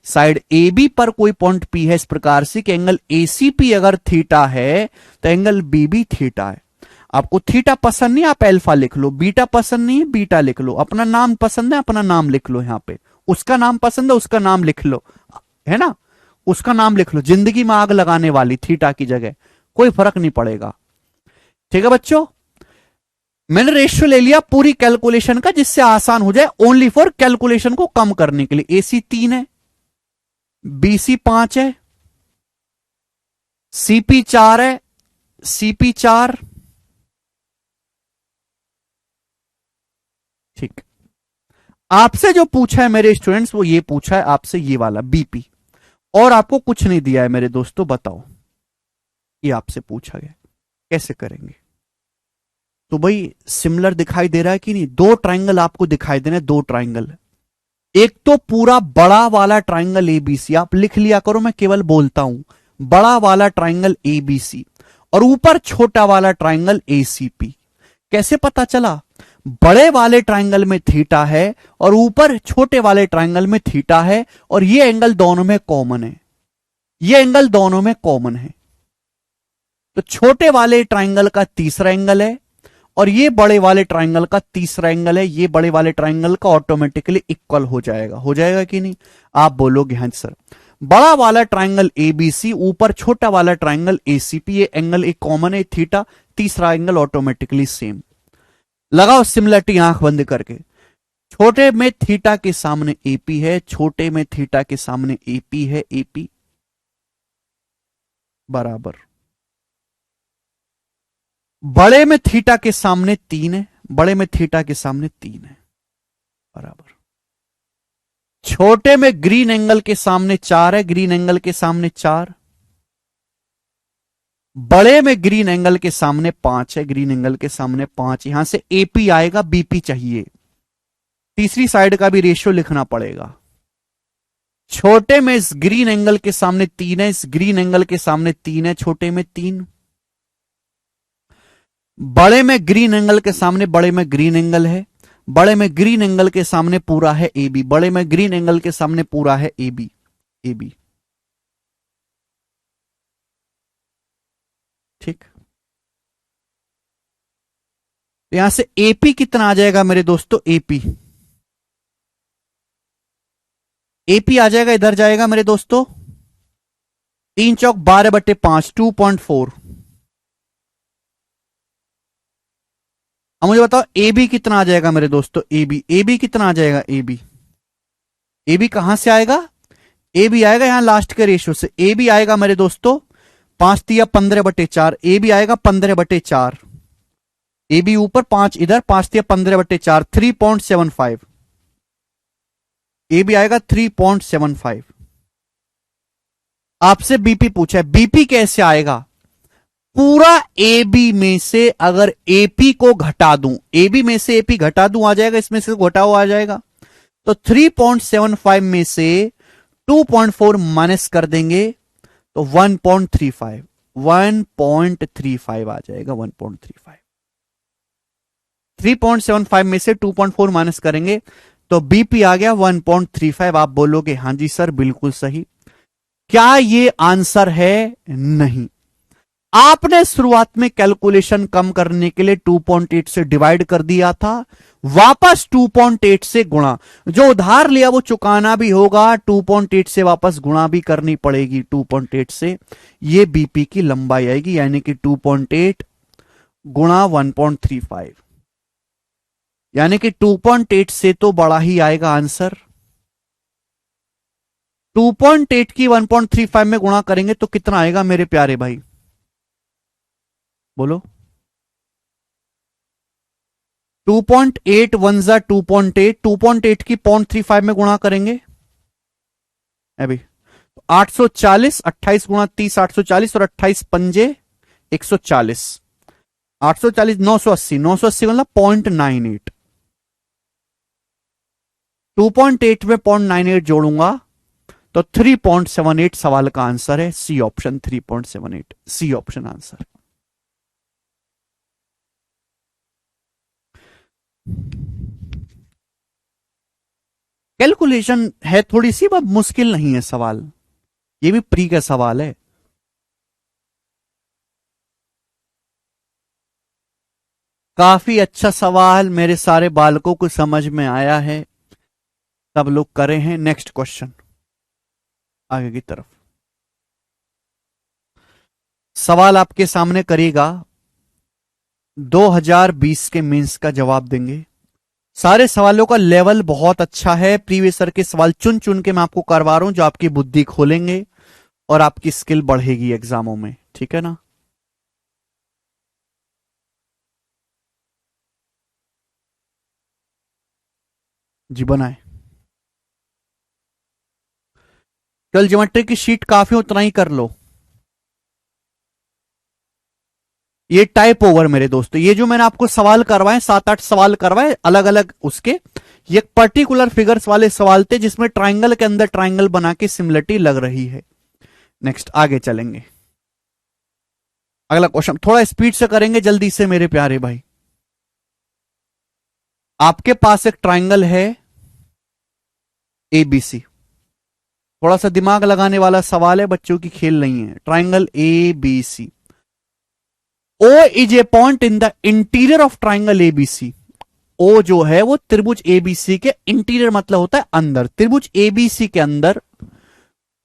साइड ए बी पर कोई पॉइंट पी है इस प्रकार से कि एंगल एसीपी अगर थीटा है तो एंगल बी भी थीटा है। आपको थीटा पसंद नहीं, आप अल्फा लिख लो, बीटा पसंद नहीं है, बीटा लिख लो, अपना नाम पसंद है, अपना नाम लिख लो, यहां पे उसका नाम पसंद है, उसका नाम लिख लो, है ना, उसका नाम लिख लो, जिंदगी में आग लगाने वाली थीटा की जगह, कोई फर्क नहीं पड़ेगा। ठीक है बच्चों, मैंने रेशियो ले लिया पूरी कैलकुलेशन का जिससे आसान हो जाए, ओनली फॉर कैलकुलेशन को कम करने के लिए। एसी 3 है, बीसी 5 है, सीपी 4 है, सीपी 4, ठीक। आपसे जो पूछा है मेरे स्टूडेंट्स वो ये पूछा है आपसे ये वाला बीपी, और आपको कुछ नहीं दिया है मेरे दोस्तों, बताओ ये आपसे पूछा गया, कैसे करेंगे? तो भाई सिमिलर दिखाई दे रहा है कि नहीं? दो ट्राइंगल आपको दिखाई दे रहे हैं, दो ट्राइंगल, एक तो पूरा बड़ा वाला ट्राइंगल एबीसी, आप लिख लिया करो, मैं केवल बोलता हूं, बड़ा वाला ट्राइंगल एबीसी, और ऊपर छोटा वाला ट्राइंगल एसीपी। कैसे पता चला? बड़े वाले ट्राइंगल में थीटा है और ऊपर छोटे वाले ट्राइंगल में थीटा है, और ये एंगल दोनों में कॉमन है, ये एंगल दोनों में कॉमन है। तो छोटे वाले ट्राइंगल का तीसरा एंगल है और ये बड़े वाले ट्राइंगल का तीसरा एंगल है, ये बड़े वाले ट्राइंगल का ऑटोमेटिकली इक्वल हो जाएगा। हो जाएगा कि नहीं? आप बोलोगे हाँ सर। बड़ा वाला ट्राइंगल एबीसी, ऊपर छोटा वाला ट्राइंगल एसीपी, ये एंगल एक कॉमन है थीटा, तीसरा एंगल ऑटोमेटिकली सेम। लगाओ सिमिलरिटी आंख बंद करके, छोटे में थीटा के सामने एपी है, छोटे में थीटा के सामने एपी है, एपी बराबर, बड़े में थीटा के सामने 3 है, बड़े में थीटा के सामने 3 है बराबर, छोटे में ग्रीन एंगल के सामने 4 है, ग्रीन एंगल के सामने 4, बड़े में ग्रीन एंगल के सामने 5 है, ग्रीन एंगल के सामने 5। यहां से एपी आएगा, बीपी चाहिए, तीसरी साइड का भी रेशियो लिखना पड़ेगा। छोटे में इस ग्रीन एंगल के सामने 3 है, इस ग्रीन एंगल के सामने 3 है, छोटे में 3, बड़े में ग्रीन एंगल के सामने, बड़े में ग्रीन एंगल है, बड़े में ग्रीन एंगल के सामने पूरा है एबी, बड़े में ग्रीन एंगल के सामने पूरा है एबी, एबी, ठीक। यहां से एपी कितना आ जाएगा मेरे दोस्तों? एपी, एपी आ जाएगा, इधर जाएगा मेरे दोस्तों 3 चौक 12/5, 2.4। अब मुझे बताओ एबी कितना आ जाएगा मेरे दोस्तों? एबी, एबी कितना आ जाएगा? एबी, एबी कहां से आएगा? एबी आएगा यहां लास्ट के रेशियो से, एबी आएगा मेरे दोस्तों 5×15/4, एबी आएगा 15/4, एबी ऊपर 5 इधर, 5×15/4, 3.75, एबी आएगा 3.75। आपसे बीपी पूछा है, बीपी कैसे आएगा? पूरा एबी में से अगर एपी को घटा दूं, एबी में से एपी घटा दूं, आ जाएगा, इसमें से घटाओ आ जाएगा, तो 3.75 में से 2.4 माइनस कर देंगे तो 1.35, 1.35 आ जाएगा, 1.35। 3.75 में से 2.4 माइनस करेंगे तो बीपी आ गया 1.35। आप बोलोगे हां जी सर बिल्कुल सही। क्या ये आंसर है? नहीं। आपने शुरुआत में कैलकुलेशन कम करने के लिए 2.8 से डिवाइड कर दिया था, वापस 2.8 से गुणा, जो उधार लिया वो चुकाना भी होगा, 2.8 से वापस गुणा भी करनी पड़ेगी, 2.8 से ये बीपी की लंबाई आएगी, यानी कि 2.8 गुणा 1.35, यानी कि 2.8 से तो बड़ा ही आएगा आंसर। 2.8 की 1.35 में गुणा करेंगे तो कितना आएगा मेरे प्यारे भाई? बोलो। 2.8 1 जा 2.8, 2.8 की 0.35 में गुणा करेंगे अभी 840, 28 गुणा 30 840, और 28 पंजे 140, 840 980, 980 मतलब 0.98, 2.8 में 0.98 जोड़ूंगा तो 3.78 सवाल का आंसर है। C option 3.78, C option answer. Calculation है थोड़ी सी, but मुश्किल नहीं है सवाल, ये भी प्री का सवाल है। काफी अच्छा सवाल, मेरे सारे बालकों को समझ में आया है, सब लोग करे हैं। नेक्स्ट क्वेश्चन आगे की तरफ। सवाल आपके सामने करेगा 2020 के मेंस का जवाब देंगे। सारे सवालों का लेवल बहुत अच्छा है, प्रीवियस ईयर के सवाल चुन चुन के मैं आपको करवा रहा हूं, जो आपकी बुद्धि खोलेंगे और आपकी स्किल बढ़ेगी एग्जामों में, ठीक है ना। जी बनाए। कल ज्योमेट्री की शीट काफी, उतना ही कर लो। ये टाइप ओवर मेरे दोस्तों, ये जो मैंने आपको सवाल करवाए, 7-8 सवाल करवाए अलग अलग उसके, ये पर्टिकुलर फिगर्स वाले सवाल थे जिसमें ट्राइंगल के अंदर ट्राइंगल बना के सिमिलरिटी लग रही है। नेक्स्ट आगे चलेंगे। अगला क्वेश्चन थोड़ा स्पीड से करेंगे, जल्दी से मेरे प्यारे भाई। आपके पास एक ट्राइंगल है एबीसी, थोड़ा सा दिमाग लगाने वाला सवाल है, बच्चों की खेल नहीं है। Triangle ABC, O is a point in the interior of triangle ABC. O जो है वो त्रिभुज एबीसी के इंटीरियर मतलब होता है अंदर। त्रिभुज एबीसी के अंदर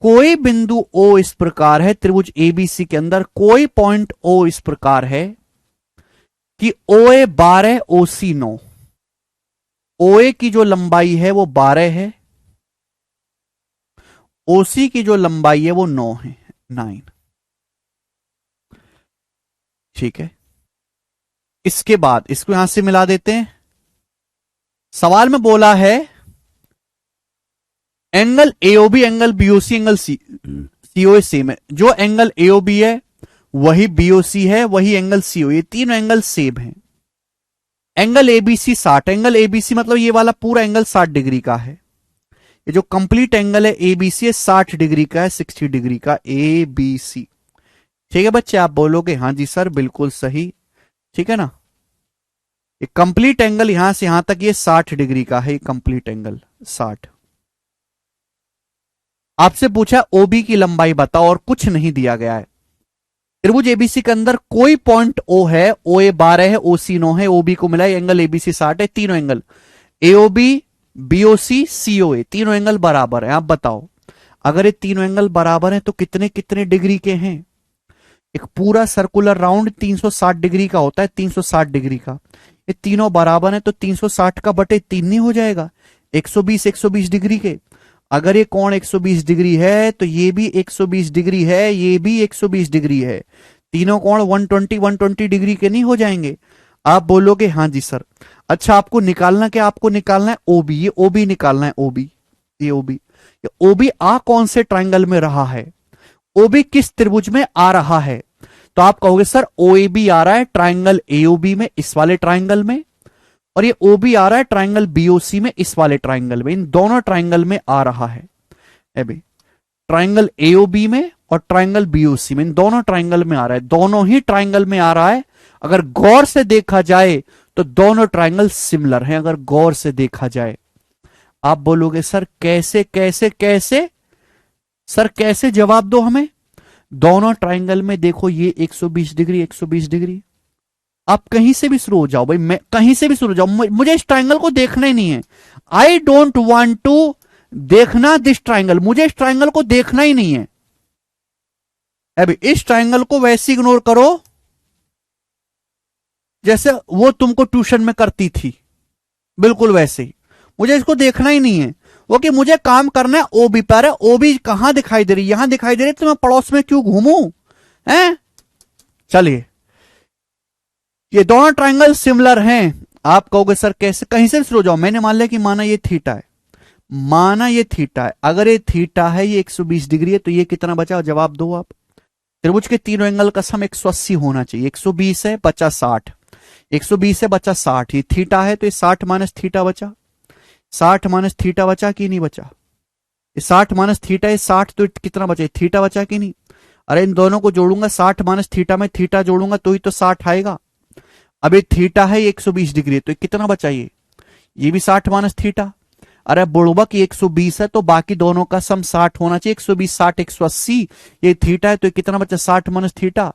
कोई बिंदु ओ इस प्रकार है, त्रिभुज एबीसी के अंदर कोई पॉइंट ओ इस प्रकार है कि ओ ए 12, ओ सी 9। ओ ए की जो लंबाई है वो 12 है, ओसी की जो लंबाई है वो 9 है, 9। ठीक है, इसके बाद इसको यहां से मिला देते हैं। सवाल में बोला है angle AOB, angle BOC, angle COA same है। जो एंगल एओबी है वही बीओसी है, वही एंगल सीओ, ये तीनों एंगल सेम है। एंगल एबीसी 60, एंगल एबीसी मतलब ये वाला पूरा एंगल 60 डिग्री का है। ये जो कंप्लीट एंगल है एबीसी है 60 डिग्री का है, 60 डिग्री का एबीसी। ठीक है बच्चे, आप बोलोगे हाँ जी सर बिल्कुल सही, ठीक है ना। ये कंप्लीट एंगल यहां से यहां तक ये 60 डिग्री का है, ये कंप्लीट एंगल 60। आपसे पूछा ओबी की लंबाई बताओ और कुछ नहीं दिया गया है। त्रिभुज एबीसी के अंदर कोई पॉइंट ओ है, ओ ए 12 है, ओ सी 9 है, ओबी को मिला एंगल एबीसी 60 है। तीनों एंगल एओबी, बीओसी, सीओए तीनों एंगल बराबर है। आप बताओ अगर ये तीनों एंगल बराबर हैं तो कितने कितने डिग्री के हैं। एक पूरा सर्कुलर राउंड 360 डिग्री का होता है, 360 डिग्री का। ये तीनों बराबर हैं तो 360 का बटे 3 नहीं हो जाएगा, 120 120 डिग्री के। अगर ये कोण 120 डिग्री है तो ये भी 120 डिग्री है, ये भी 120 डिग्री है। तीनों कोण 120 डिग्री के नहीं हो जाएंगे। आप बोलोगे हाँ जी सर। अच्छा आपको निकालना क्या, आपको निकालना है ओबी। ये ओबी निकालना है, ओबी, ये ओबी। ये ओबी आ कौन से ट्राइंगल में रहा है, ओबी किस त्रिभुज में आ रहा है। तो आप कहोगे सर ओएबी आ रहा है ट्राइंगल एओबी में, इस वाले ट्राइंगल में, और ये ओबी आ रहा है ट्राइंगल बीओसी में, इस वाले ट्राइंगल में। इन दोनों ट्राइंगल में आ रहा है अभी, ट्राइंगल एओबी में और ट्राइंगल बीओसी में, इन दोनों ट्राइंगल में आ रहा है। दोनों ही ट्राइंगल में आ रहा है। अगर गौर से देखा जाए तो दोनों ट्राइंगल सिमिलर हैं, अगर गौर से देखा जाए। आप बोलोगे सर कैसे कैसे कैसे, सर कैसे जवाब दो हमें। दोनों ट्राइंगल में देखो ये 120 डिग्री 120 डिग्री। आप कहीं से भी शुरू हो जाओ भाई, मैं कहीं से भी शुरू हो जाओ, मुझे इस ट्राइंगल को देखना ही नहीं है। आई डोंट वांट टू देखना दिस ट्राइंगल, मुझे इस ट्राइंगल को देखना ही नहीं है। अभी इस ट्राइंगल को वैसे इग्नोर करो जैसे वो तुमको ट्यूशन में करती थी, बिल्कुल वैसे ही। मुझे इसको देखना ही नहीं है, वो कि मुझे काम करना है ओबी पर। ओबी कहां दिखाई दे रही, यहां दिखाई दे रही, तो मैं पड़ोस में क्यों घूमूं हैं। चलिए ये दोनों ट्राइंगल सिमिलर हैं। आप कहोगे सर कैसे, कहीं से शुरू हो जाओ। मैंने मान लिया कि माना ये थीटा है, माना ये थीटा है। अगर ये थीटा है, ये 120 डिग्री है, तो ये कितना बचा, जवाब दो आप। त्रिभुज के तीनों एंगल का सम 180 होना चाहिए। 120 है बचा 60, 120 है बचा 60, ये थीटा है तो ये 60 माइनस थीटा बचा। 60 माइनस थीटा बचा कि नहीं बचा? ये 60 माइनस थीटा, ये 60 तो कितना बचा? थीटा बचा कि नहीं? अरे इन दोनों को जोड़ूंगा, 60 माइनस थीटा में थीटा जोड़ूंगा तो ही तो 60 आएगा। अब ये थीटा है 120 डिग्री है, तो कितना बचा? ये भी 60 माइनस थीटा। अरे बुड़बक 120 है तो बाकी दोनों का सम 60 होना चाहिए। 120 60 180, ये थीटा है तो कितना बचा? 60 minus theta.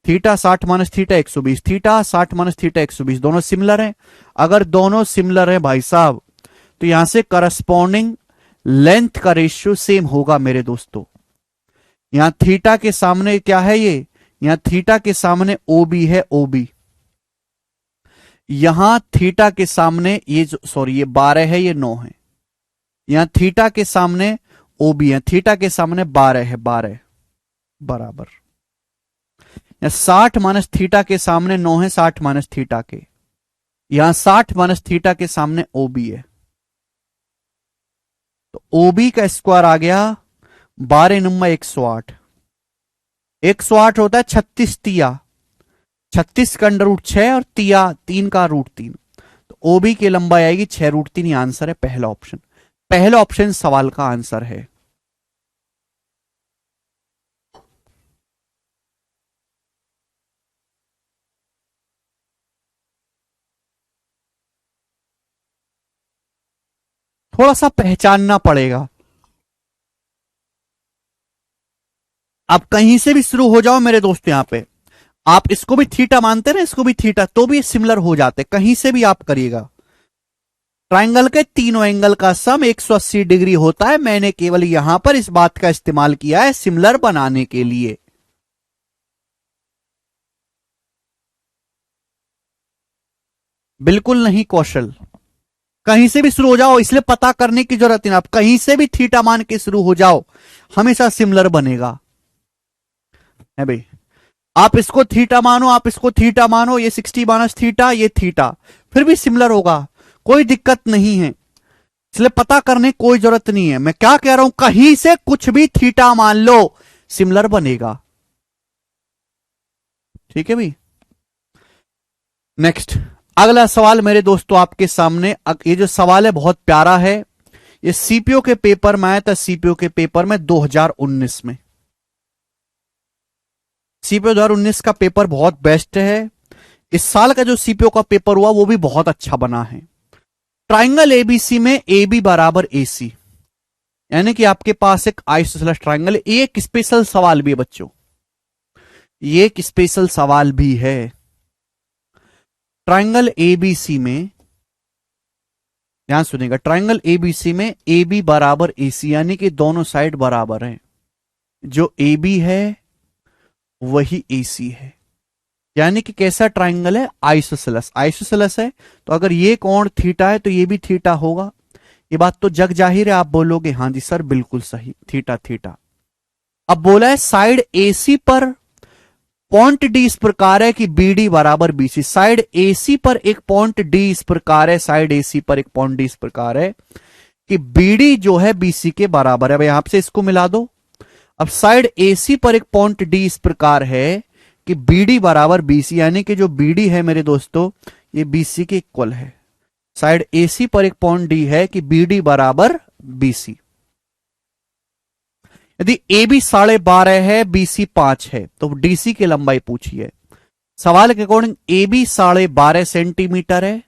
Theta 60 minus theta 120, theta 60 minus theta 120, दोनों सिमिलर हैं। अगर दोनों सिमिलर हैं भाई साहब, तो यहां से करस्पॉन्डिंग लेंथ का रेशियो सेम होगा मेरे दोस्तों। यहां थीटा के सामने क्या है? यहां थीटा के सामने ओबी है, ओबी। यहां थीटा के सामने ये सॉरी ये 12 है, ये 9 है। यहां थीटा के सामने ओबी है, थीटा के सामने 12 है, 12 बराबर। 60 माइनस थीटा के सामने 9 है, 60 माइनस थीटा के। यहां 60 माइनस थीटा के सामने ओबी है, तो ओबी का स्क्वायर आ गया 12 नंबर 108। 108 होता है 36 तिया, 36 का अंडर रूट 6 और तिया 3 का रूट 3, तो ओबी की लंबाई आएगी 6 रूट 3। ये आंसर है पहला ऑप्शन। पहला ऑप्शन सवाल का आंसर है। थोड़ा सा पहचानना पड़ेगा। आप कहीं से भी शुरू हो जाओ मेरे दोस्त, यहां पे आप इसको भी थीटा मानते ना, इसको भी थीटा, तो भी सिमिलर हो जाते। कहीं से भी आप करिएगा। ट्राइंगल के तीनों एंगल का सम 180 डिग्री होता है। मैंने केवल यहां पर इस बात का इस्तेमाल किया है सिमिलर बनाने के लिए। बिल्कुल नहीं कौशल, कहीं से भी शुरू हो जाओ, इसलिए पता करने की जरूरत नहीं। आप कहीं से भी थीटा मान के शुरू हो जाओ, हमेशा सिमिलर बनेगा है भाई। आप इसको थीटा मानो, आप इसको थीटा मानो, ये 60 माइनस थीटा, ये थीटा, फिर भी सिमिलर होगा, कोई दिक्कत नहीं है। इसलिए पता करने की कोई जरूरत नहीं है। मैं क्या कह रहा हूं, कहीं से कुछ भी थीटा मान लो, सिमिलर बनेगा। ठीक है भाई। नेक्स्ट अगला सवाल मेरे दोस्तों आपके सामने। ये जो सवाल है बहुत प्यारा है। ये सीपीओ के पेपर में आया था, सीपीओ के पेपर में 2019 में। सीपीओ 2019 का पेपर बहुत बेस्ट है। इस साल का जो सीपीओ का पेपर हुआ वो भी बहुत अच्छा बना है। ट्राइंगल एबीसी में ए बी बराबर ए सी, यानी कि आपके पास एक आइसोसेलेस ट्राइंगल। ये एक स्पेशल सवाल भी है बच्चों, ये एक स्पेशल सवाल भी है। ट्राइंगल एबीसी में, ध्यान सुनिएगा, ट्राइंगल एबीसी में ए बी बराबर ए सी, यानी कि दोनों साइड बराबर हैं। जो ए बी है वही ए सी है, यानी कि कैसा ट्राइंगल है? आइसोसेलेस। आइसोसेलेस है तो अगर ये कोण थीटा है तो ये भी थीटा होगा। ये बात तो जग जाहिर है। आप बोलोगे हाँ जी सर बिल्कुल सही, थीटा थीटा। अब बोला है साइड एसी पर पॉइंट डी इस प्रकार है कि बी डी बराबर बीसी। साइड एसी पर एक पॉइंट डी इस प्रकार है, साइड एसी पर एक पॉइंट डी इस प्रकार है कि बीडी जो है बीसी के बराबर है। अब यहां से इसको मिला दो। अब साइड एसी पर एक पॉइंट डी इस प्रकार है कि बीडी बराबर बीसी, यानी कि जो बीडी है मेरे दोस्तों ये बीसी के इक्वल है। साइड एसी पर एक पॉइंट डी है कि बीडी बराबर बीसी। यदि ए बी 12.5 है, बीसी 5 है, तो डीसी की लंबाई पूछिए। सवाल के अकॉर्डिंग ए बी 12.5 सेंटीमीटर है,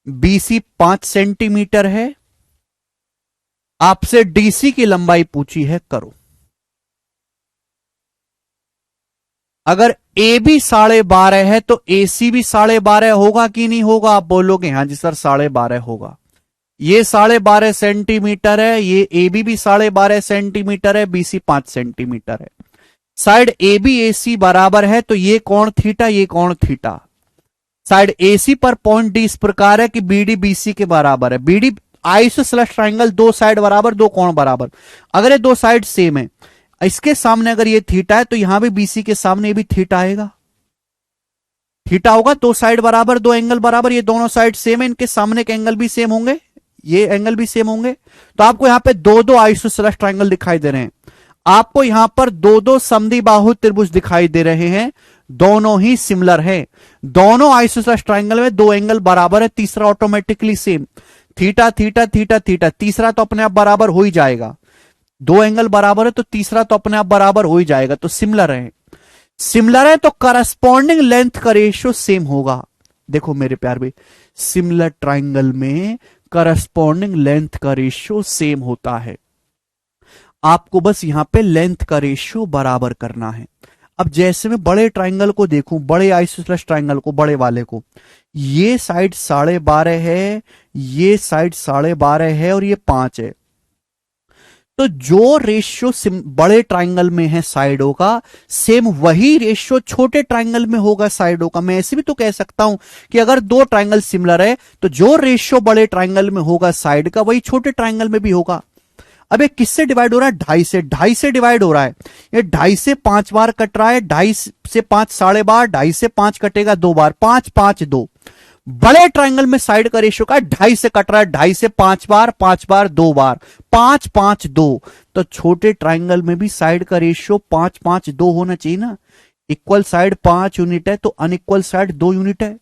बीसी 5 सेंटीमीटर है। आपसे डीसी की लंबाई पूछी है, करो। अगर ए बी 12.5 है तो ए सी भी 12.5 होगा कि नहीं होगा? आप बोलोगे हाँ जी सर 12.5 होगा। ये 12.5 सेंटीमीटर है, ये ए बी भी 12.5 सेंटीमीटर है, बीसी 5 सेंटीमीटर है। साइड ए बी ए सी बराबर है तो ये कोण थीटा, ये कोण थीटा। साइड ए सी पर पॉइंट डी इस प्रकार है कि बीडी बीसी के बराबर है। बीडी आइसोसेलेस ट्राइंगल, दो साइड बराबर, दो कोण बराबर। अगर ये दो साइड सेम है, इसके सामने अगर ये थीटा है तो यहां भी बीसी के सामने भी थीटा आएगा, थीटा होगा। दो साइड बराबर, दो एंगल बराबर, ये दोनों साइड सेम है, इनके सामने के एंगल भी सेम होंगे, ये एंगल भी सेम होंगे। तो आपको यहां पे दो दो आइसोसेलेस ट्राइंगल दिखाई दे रहे हैं। आपको यहां पर दो दो समद्विबाहु त्रिभुज दिखाई दे रहे हैं, दोनों ही सिमिलर हैं। दोनों आइसोसेलेस ट्राइंगल में दो एंगल बराबर है, तीसरा automatically same. Theta theta theta theta, तीसरा तो अपने आप बराबर हो ही जाएगा। दो एंगल बराबर है तो तीसरा तो अपने आप बराबर हो ही जाएगा, तो सिमिलर है। सिमिलर है तो करस्पॉन्डिंग लेंथ का रेशियो सेम होगा। देखो मेरे प्यार भाई, सिमिलर ट्राइंगल में करस्पॉन्डिंग लेंथ का रेशियो सेम होता है। आपको बस यहां पे लेंथ का रेशियो बराबर करना है। अब जैसे मैं बड़े ट्राइंगल को देखूं, बड़े आइसोसेलेस ट्राइंगल को, बड़े वाले को, ये साइड 12.5 है, ये साइड 12.5 है और ये 5 है। तो जो रेशियो बड़े ट्राइंगल में है साइडों का, सेम वही रेशियो छोटे ट्राइंगल में होगा साइडों का। मैं ऐसे भी तो कह सकता हूं कि अगर दो ट्राइंगल सिमिलर है तो जो रेशियो बड़े ट्राइंगल में होगा साइड का, वही छोटे ट्राइंगल में भी होगा। अब ये किससे डिवाइड हो रहा है? 2.5 से। 2.5 से डिवाइड हो रहा है। ये 2.5 से 5 बार कट रहा है। 2.5 से 5 12.5, 2.5 से 5 कटेगा 2 बार, 5 5 2। बड़े ट्राइंगल में साइड का रेशियो का 2.5 से कट रहा है, 2.5 से 5 बार, 5 बार 2 बार, 5 5 2। तो छोटे ट्राइंगल में भी साइड का रेशियो 5 5 2 होना चाहिए ना। इक्वल साइड 5 यूनिट है तो अनइक्वल साइड 2 यूनिट है।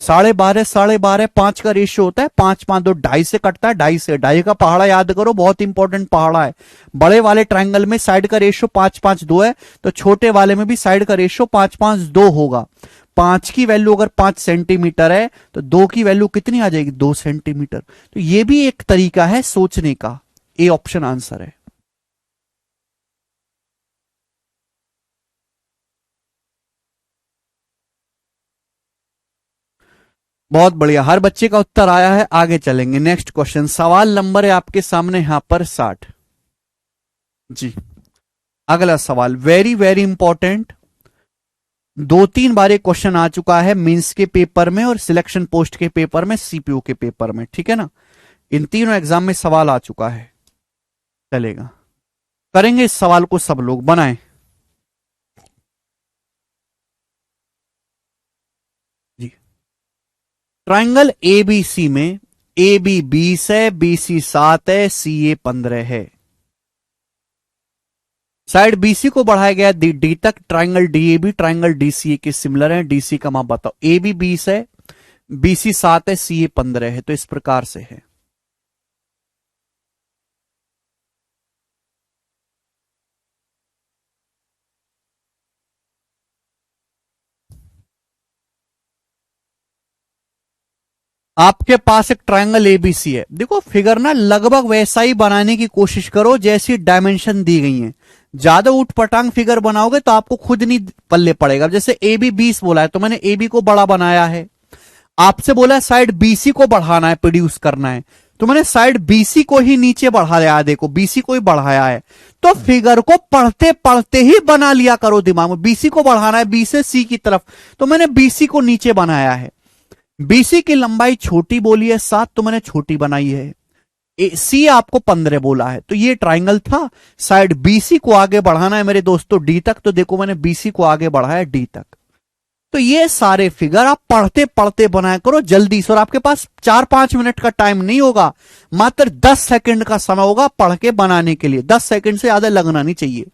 12.5 12.5 5 का रेशियो होता है, 5 5 2, 2.5 से कटता है, 2.5 से। 2.5 का पहाड़ा याद करो, बहुत इंपॉर्टेंट पहाड़ा है। बड़े वाले ट्राइंगल में साइड का रेशियो 5 5 2 है, तो छोटे वाले में भी साइड का रेशियो 5 5 2 होगा। 5 की वैल्यू अगर 5 सेंटीमीटर है तो 2 की वैल्यू कितनी आ जाएगी? 2 सेंटीमीटर। तो यह भी एक तरीका है सोचने का। ए ऑप्शन आंसर है। बहुत बढ़िया, हर बच्चे का उत्तर आया है। आगे चलेंगे, नेक्स्ट क्वेश्चन। सवाल नंबर है आपके सामने यहां पर 60 जी। अगला सवाल वेरी वेरी इंपॉर्टेंट, 2-3 बार एक क्वेश्चन आ चुका है मेंस के पेपर में और सिलेक्शन पोस्ट के पेपर में, सीपीयू के पेपर में, ठीक है ना। इन तीनों एग्जाम में सवाल आ चुका है। चलेगा, करेंगे इस सवाल को सब लोग, बनाएं जी। ट्राइंगल एबीसी में ए बी 20 है, बीसी 7 है, सी ए 15 है। साइड बीसी को बढ़ाया गया डी तक। ट्राइंगल डीएबी ट्राइंगल डीसीए के सिमिलर है। डीसी का माप बताओ। ए बी 20 है, बीसी 7 है, सी ए 15 है। तो इस प्रकार से है। आपके पास एक ट्राइंगल एबीसी है। देखो फिगर ना लगभग वैसा ही बनाने की कोशिश करो जैसी डायमेंशन दी गई है। ज्यादा उठपटांग फिगर बनाओगे तो आपको खुद नहीं पल्ले पड़ेगा। जैसे ए बी 20 बोला है तो मैंने ए बी को बड़ा बनाया है। आपसे बोला है साइड बीसी को बढ़ाना है, प्रोड्यूस करना है, तो मैंने साइड बीसी को ही नीचे बढ़ाया। देखो बीसी को ही बढ़ाया है। तो फिगर को पढ़ते पढ़ते ही बना लिया करो दिमाग में। बीसी को बढ़ाना है बी से सी की तरफ, तो मैंने बीसी को नीचे बनाया है। बीसी की लंबाई छोटी बोली है 7, तो मैंने छोटी बनाई है। सी आपको 15 बोला है, तो ये ट्राइंगल था। साइड बीसी को आगे बढ़ाना है मेरे दोस्तों डी तक, तो देखो मैंने बीसी को आगे बढ़ाया डी तक। तो ये सारे फिगर आप पढ़ते पढ़ते बनाया करो जल्दी से। और आपके पास 4-5 मिनट का टाइम नहीं होगा, मात्र 10 सेकंड का समय होगा पढ़ के बनाने के लिए। 10 सेकंड से ज्यादा लगना नहीं चाहिए।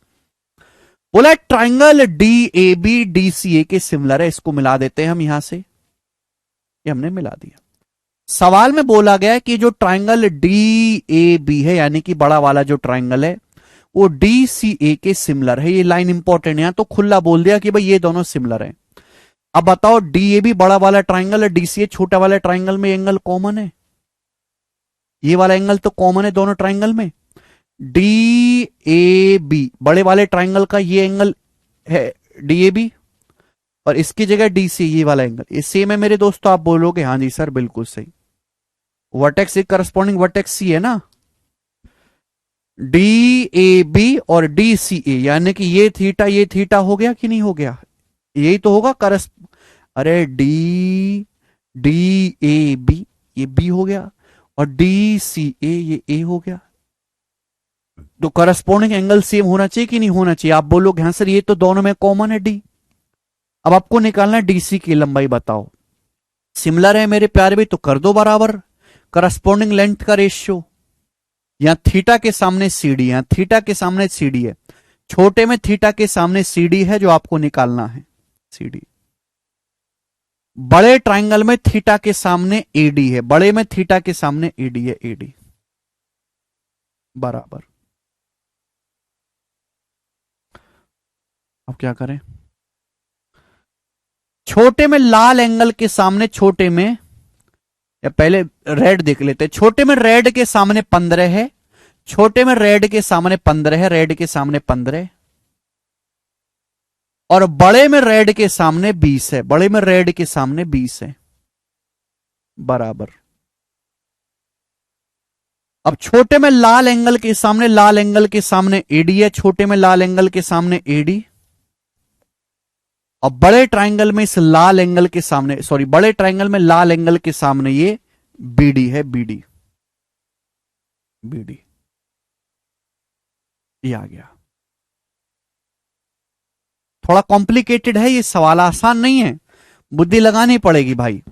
बोला triangle D A B D C A के सिमिलर है। इसको मिला देते हैं हम यहां से, ये हमने मिला दिया। सवाल में बोला गया है कि जो ट्राइंगल डी ए बी है, यानी कि बड़ा वाला जो ट्राइंगल है, वो डी सी ए के सिमिलर है। ये लाइन इंपॉर्टेंट है, यहां तो खुला बोल दिया कि भाई ये दोनों सिमिलर है। अब बताओ डी ए बी बड़ा वाला ट्राइंगल है, डीसीए छोटा वाला ट्राइंगल में एंगल कॉमन है। ये वाला एंगल तो कॉमन है दोनों ट्राइंगल में। डी ए बी बड़े वाले ट्राइंगल का ये एंगल है डी ए बी, और इसकी जगह डी सी, ये वाला एंगल ये सेम है मेरे दोस्तों। आप बोलोगे हाँ जी सर बिल्कुल सही। वर्टेक्स एक करस्पॉन्डिंग वर्टेक्स सी है ना। डी ए बी और डी सी ए, यानी कि ये थीटा हो गया कि नहीं हो गया? यही तो होगा अरे डी डी ए बी, ये बी हो गया, और डी सी ए ये ए हो गया। तो करस्पॉन्डिंग एंगल सेम होना चाहिए कि नहीं होना चाहिए? आप बोलोगे हाँ सर ये तो दोनों में कॉमन है डी। अब आपको निकालना है डीसी की लंबाई, बताओ। सिमिलर है मेरे प्यारे भी, तो कर दो बराबर करस्पॉन्डिंग लेंथ का रेशियो। यहां थीटा के सामने सीडी, यहां थीटा के सामने सीडी है। छोटे में थीटा के सामने सीडी है जो आपको निकालना है, सीडी। बड़े ट्राइंगल में थीटा के सामने एडी है, बड़े में थीटा के सामने एडी है, एडी बराबर। अब क्या करें, छोटे में लाल एंगल के सामने, छोटे में, या पहले रेड देख लेते हैं। छोटे में रेड के सामने 15 है, छोटे में रेड के सामने 15 है, रेड के सामने 15, और बड़े में रेड के सामने 20 है, बड़े में रेड के सामने 20 है, बराबर। अब छोटे में लाल एंगल के सामने, लाल एंगल के सामने एडी है, छोटे में लाल एंगल के सामने एडी, और बड़े ट्राइंगल में इस लाल एंगल के सामने, सॉरी, बड़े ट्राइंगल में लाल एंगल के सामने ये बीडी है, बीडी, बीडी, ये आ गया। थोड़ा कॉम्प्लिकेटेड है ये सवाल, आसान नहीं है, बुद्धि लगानी पड़ेगी भाई।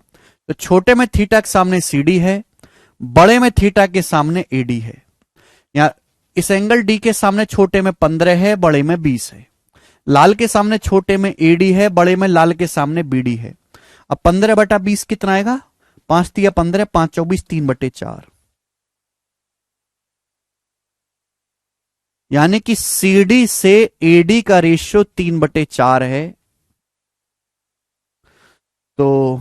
तो छोटे में थीटा के सामने सीडी है, बड़े में थीटा के सामने एडी है। या इस एंगल डी के सामने छोटे में 15 है, बड़े में 20 है। लाल के सामने छोटे में एडी है, बड़े में लाल के सामने बीडी है। अब 15/20 कितना आएगा, 5 तिया 15, 5 24, 3/4। यानी कि सीडी से एडी का रेशियो 3/4 है। तो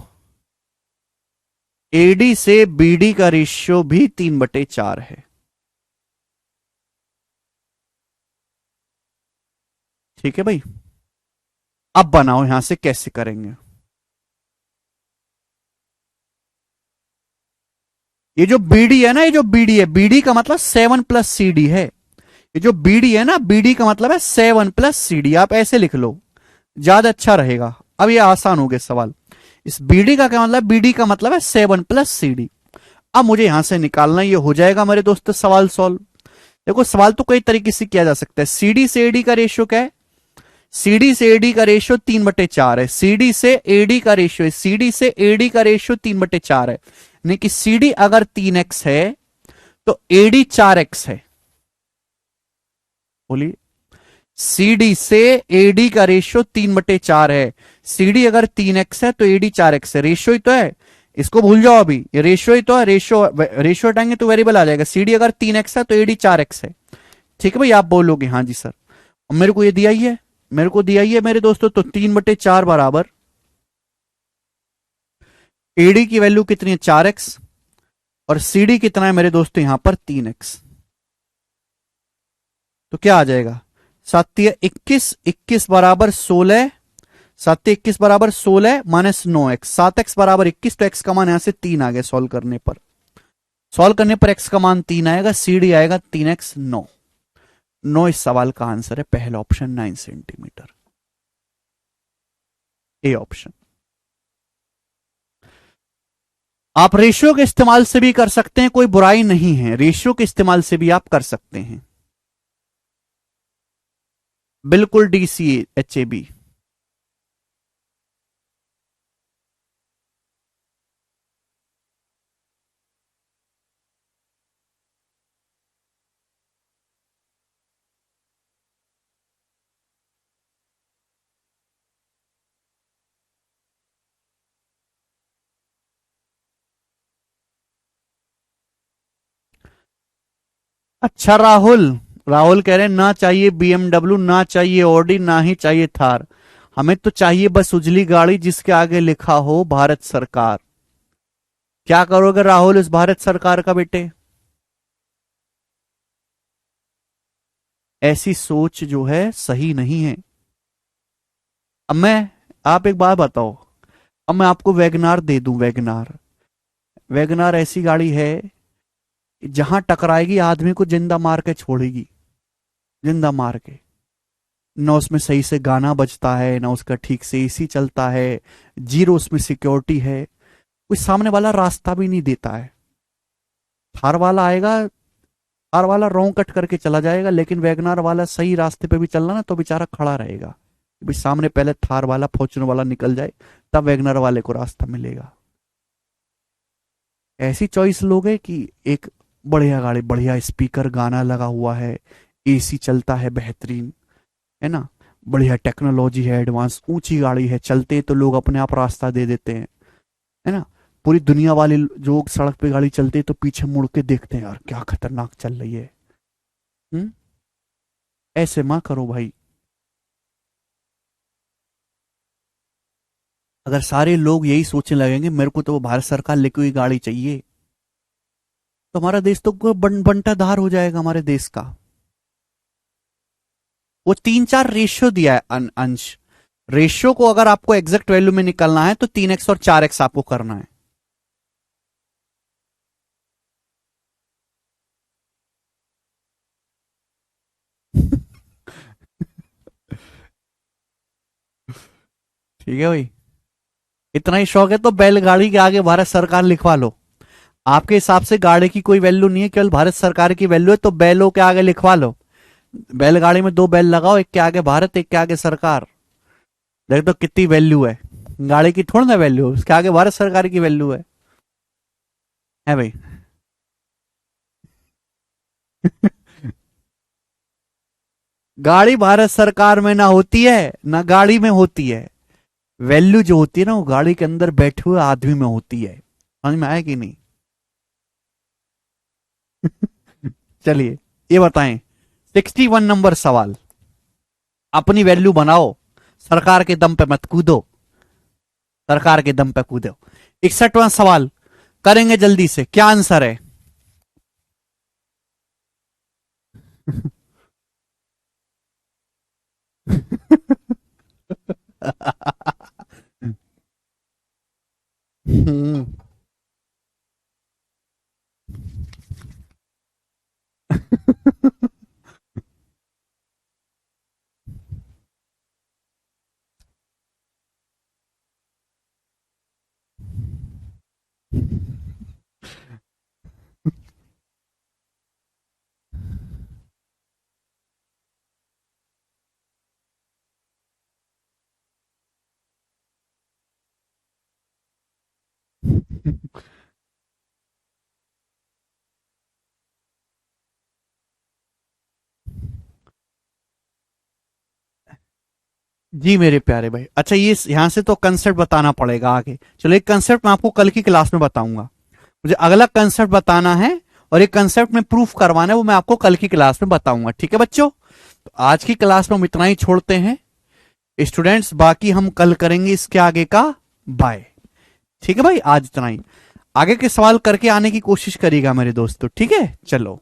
एडी से बीडी का रेशियो भी 3/4 है। ठीक है भाई, अब बनाओ यहां से कैसे करेंगे। ये जो बीडी है ना, ये जो बीडी है, बीडी का मतलब 7 + CD है। ये जो बीडी है ना, बीडी का मतलब है 7 + CD। आप ऐसे लिख लो, ज्यादा अच्छा रहेगा। अब ये आसान हो गए सवाल। इस बीडी का क्या मतलब, बीडी का मतलब है 7 + CD। अब मुझे यहां से निकालना, ये हो जाएगा मेरे दोस्तों सवाल सॉल्व। देखो सवाल तो कई तरीके से किया जा सकता है। सीडी से एडी का रेशियो क्या है, सीडी से एडी का रेशियो 3/4 है। सीडी से एडी का रेशियो, सीडी से एडी का रेशियो 3/4 है। यानी कि सीडी अगर 3x है तो एडी 4x है। बोलिए, सीडी से एडी का रेशियो 3/4 है। सीडी अगर 3x है तो एडी 4x है। रेशियो ही तो है, इसको भूल जाओ, अभी ये रेशियो ही तो है। रेशियो हटाएंगे तो वेरिएबल आ जाएगा। सीडी अगर 3x है तो एडी 4x है। ठीक है भाई, आप बोलोगे हाँ जी सर, मेरे को ये दिया ही है, मेरे को दिया ही है मेरे दोस्तों। तो 3/4 बराबर एडी की वैल्यू कितनी है, 4x, और सीडी कितना है मेरे दोस्तों यहां पर 3x। तो क्या आ जाएगा, 7 21, 21 बराबर 16, 7 21 बराबर 16 माइनस 9x, 7x बराबर 21। तो x का मान यहां से 3 आ गया। सॉल्व करने पर, सॉल्व करने पर x का मान 3 आएगा, सीडी आएगा 3x 9। 9 इस सवाल का आंसर है, पहला ऑप्शन 9 सेंटीमीटर, ए ऑप्शन। आप रेशियो के इस्तेमाल से भी कर सकते हैं, कोई बुराई नहीं है, रेशियो के इस्तेमाल से भी आप कर सकते हैं। बिल्कुल DCHAB। अच्छा राहुल, राहुल कह रहे हैं ना चाहिए BMW, ना चाहिए ऑडी, ना ही चाहिए थार, हमें तो चाहिए बस उजली गाड़ी जिसके आगे लिखा हो भारत सरकार। क्या करोगे राहुल इस भारत सरकार का बेटे, ऐसी सोच जो है सही नहीं है। अब मैं, आप एक बात बताओ, अब मैं आपको वैगनार दे दूं, वैगनार, वैगनार ऐसी गाड़ी है जहां टकराएगी आदमी को जिंदा मार के छोड़ेगी, जिंदा मार के। ना उसमें सही से गाना बजता है, ना उसका ठीक से एसी चलता है, जीरो उसमें सिक्योरिटी है, कोई सामने वाला रास्ता भी नहीं देता है। थार वाला आएगा, थार वाला रोंग कट करके चला जाएगा, लेकिन वैगनार वाला सही रास्ते पे भी चलना ना तो बेचारा खड़ा रहेगा। भाई सामने पहले थार वाला, फॉर्च्यूनर वाला निकल जाए, तब वैगनर वाले को रास्ता मिलेगा। ऐसी चॉइस लोगे कि एक बढ़िया गाड़ी, बढ़िया स्पीकर, गाना लगा हुआ है, एसी चलता है बेहतरीन, है ना, बढ़िया टेक्नोलॉजी है, एडवांस ऊंची गाड़ी है, चलते तो लोग अपने आप रास्ता दे देते हैं, है ना। पूरी दुनिया वाले जो सड़क पे गाड़ी चलती है तो पीछे मुड़ के देखते हैं, यार क्या खतरनाक चल रही है। हम्म। ऐसे मत करो भाई। अगर सारे लोग यही सोचने लगेंगे मेरे को तो वो भारत सरकार लेके हुई गाड़ी चाहिए, तो हमारा देश तो बंटा धार हो जाएगा हमारे देश का। वो 3-4 रेशियो दिया है अंश। रेशियो को अगर आपको एग्जैक्ट वैल्यू में निकलना है तो 3x और 4x आपको करना है। ठीक है भाई। इतना ही शौक है तो बैलगाड़ी के आगे भारत सरकार लिखवा लो। आपके हिसाब से गाड़ी की कोई वैल्यू नहीं है, केवल भारत सरकार की वैल्यू है, तो बैलों के आगे लिखवा लो। बैलगाड़ी में 2 बैल लगाओ, एक के आगे भारत, एक के आगे सरकार। देख तो कितनी वैल्यू है। गाड़ी की थोड़ी ना वैल्यू, उसके आगे भारत सरकार की वैल्यू है भाई। गाड़ी भारत सरकार में ना होती है ना गाड़ी में होती है। वैल्यू जो होती है ना वो गाड़ी के अंदर बैठे हुए आदमी में होती है। समझ में आया कि नहीं? चलिए ये बताएं, 61 नंबर सवाल। अपनी वैल्यू बनाओ, सरकार के दम पे मत कूदो, सरकार के दम पे कूदो। 61वां सवाल करेंगे जल्दी से, क्या आंसर है? हम्म। जी मेरे प्यारे भाई, अच्छा ये यहां से तो कंसेप्ट बताना पड़ेगा आगे। चलो एक कंसेप्ट मैं आपको कल की क्लास में बताऊंगा। मुझे अगला कंसेप्ट बताना है और एक कंसेप्ट में प्रूफ करवाना है, वो मैं आपको कल की क्लास में बताऊंगा। ठीक है बच्चों, तो आज की क्लास में हम इतना ही छोड़ते हैं स्टूडेंट्स, बाकी हम कल करेंगे इसके आगे का। बाय। ठीक है भाई, आज इतना ही। आगे के सवाल करके आने की कोशिश करिएगा मेरे दोस्तों, ठीक है? चलो।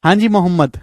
हाँ जी मोहम्मद।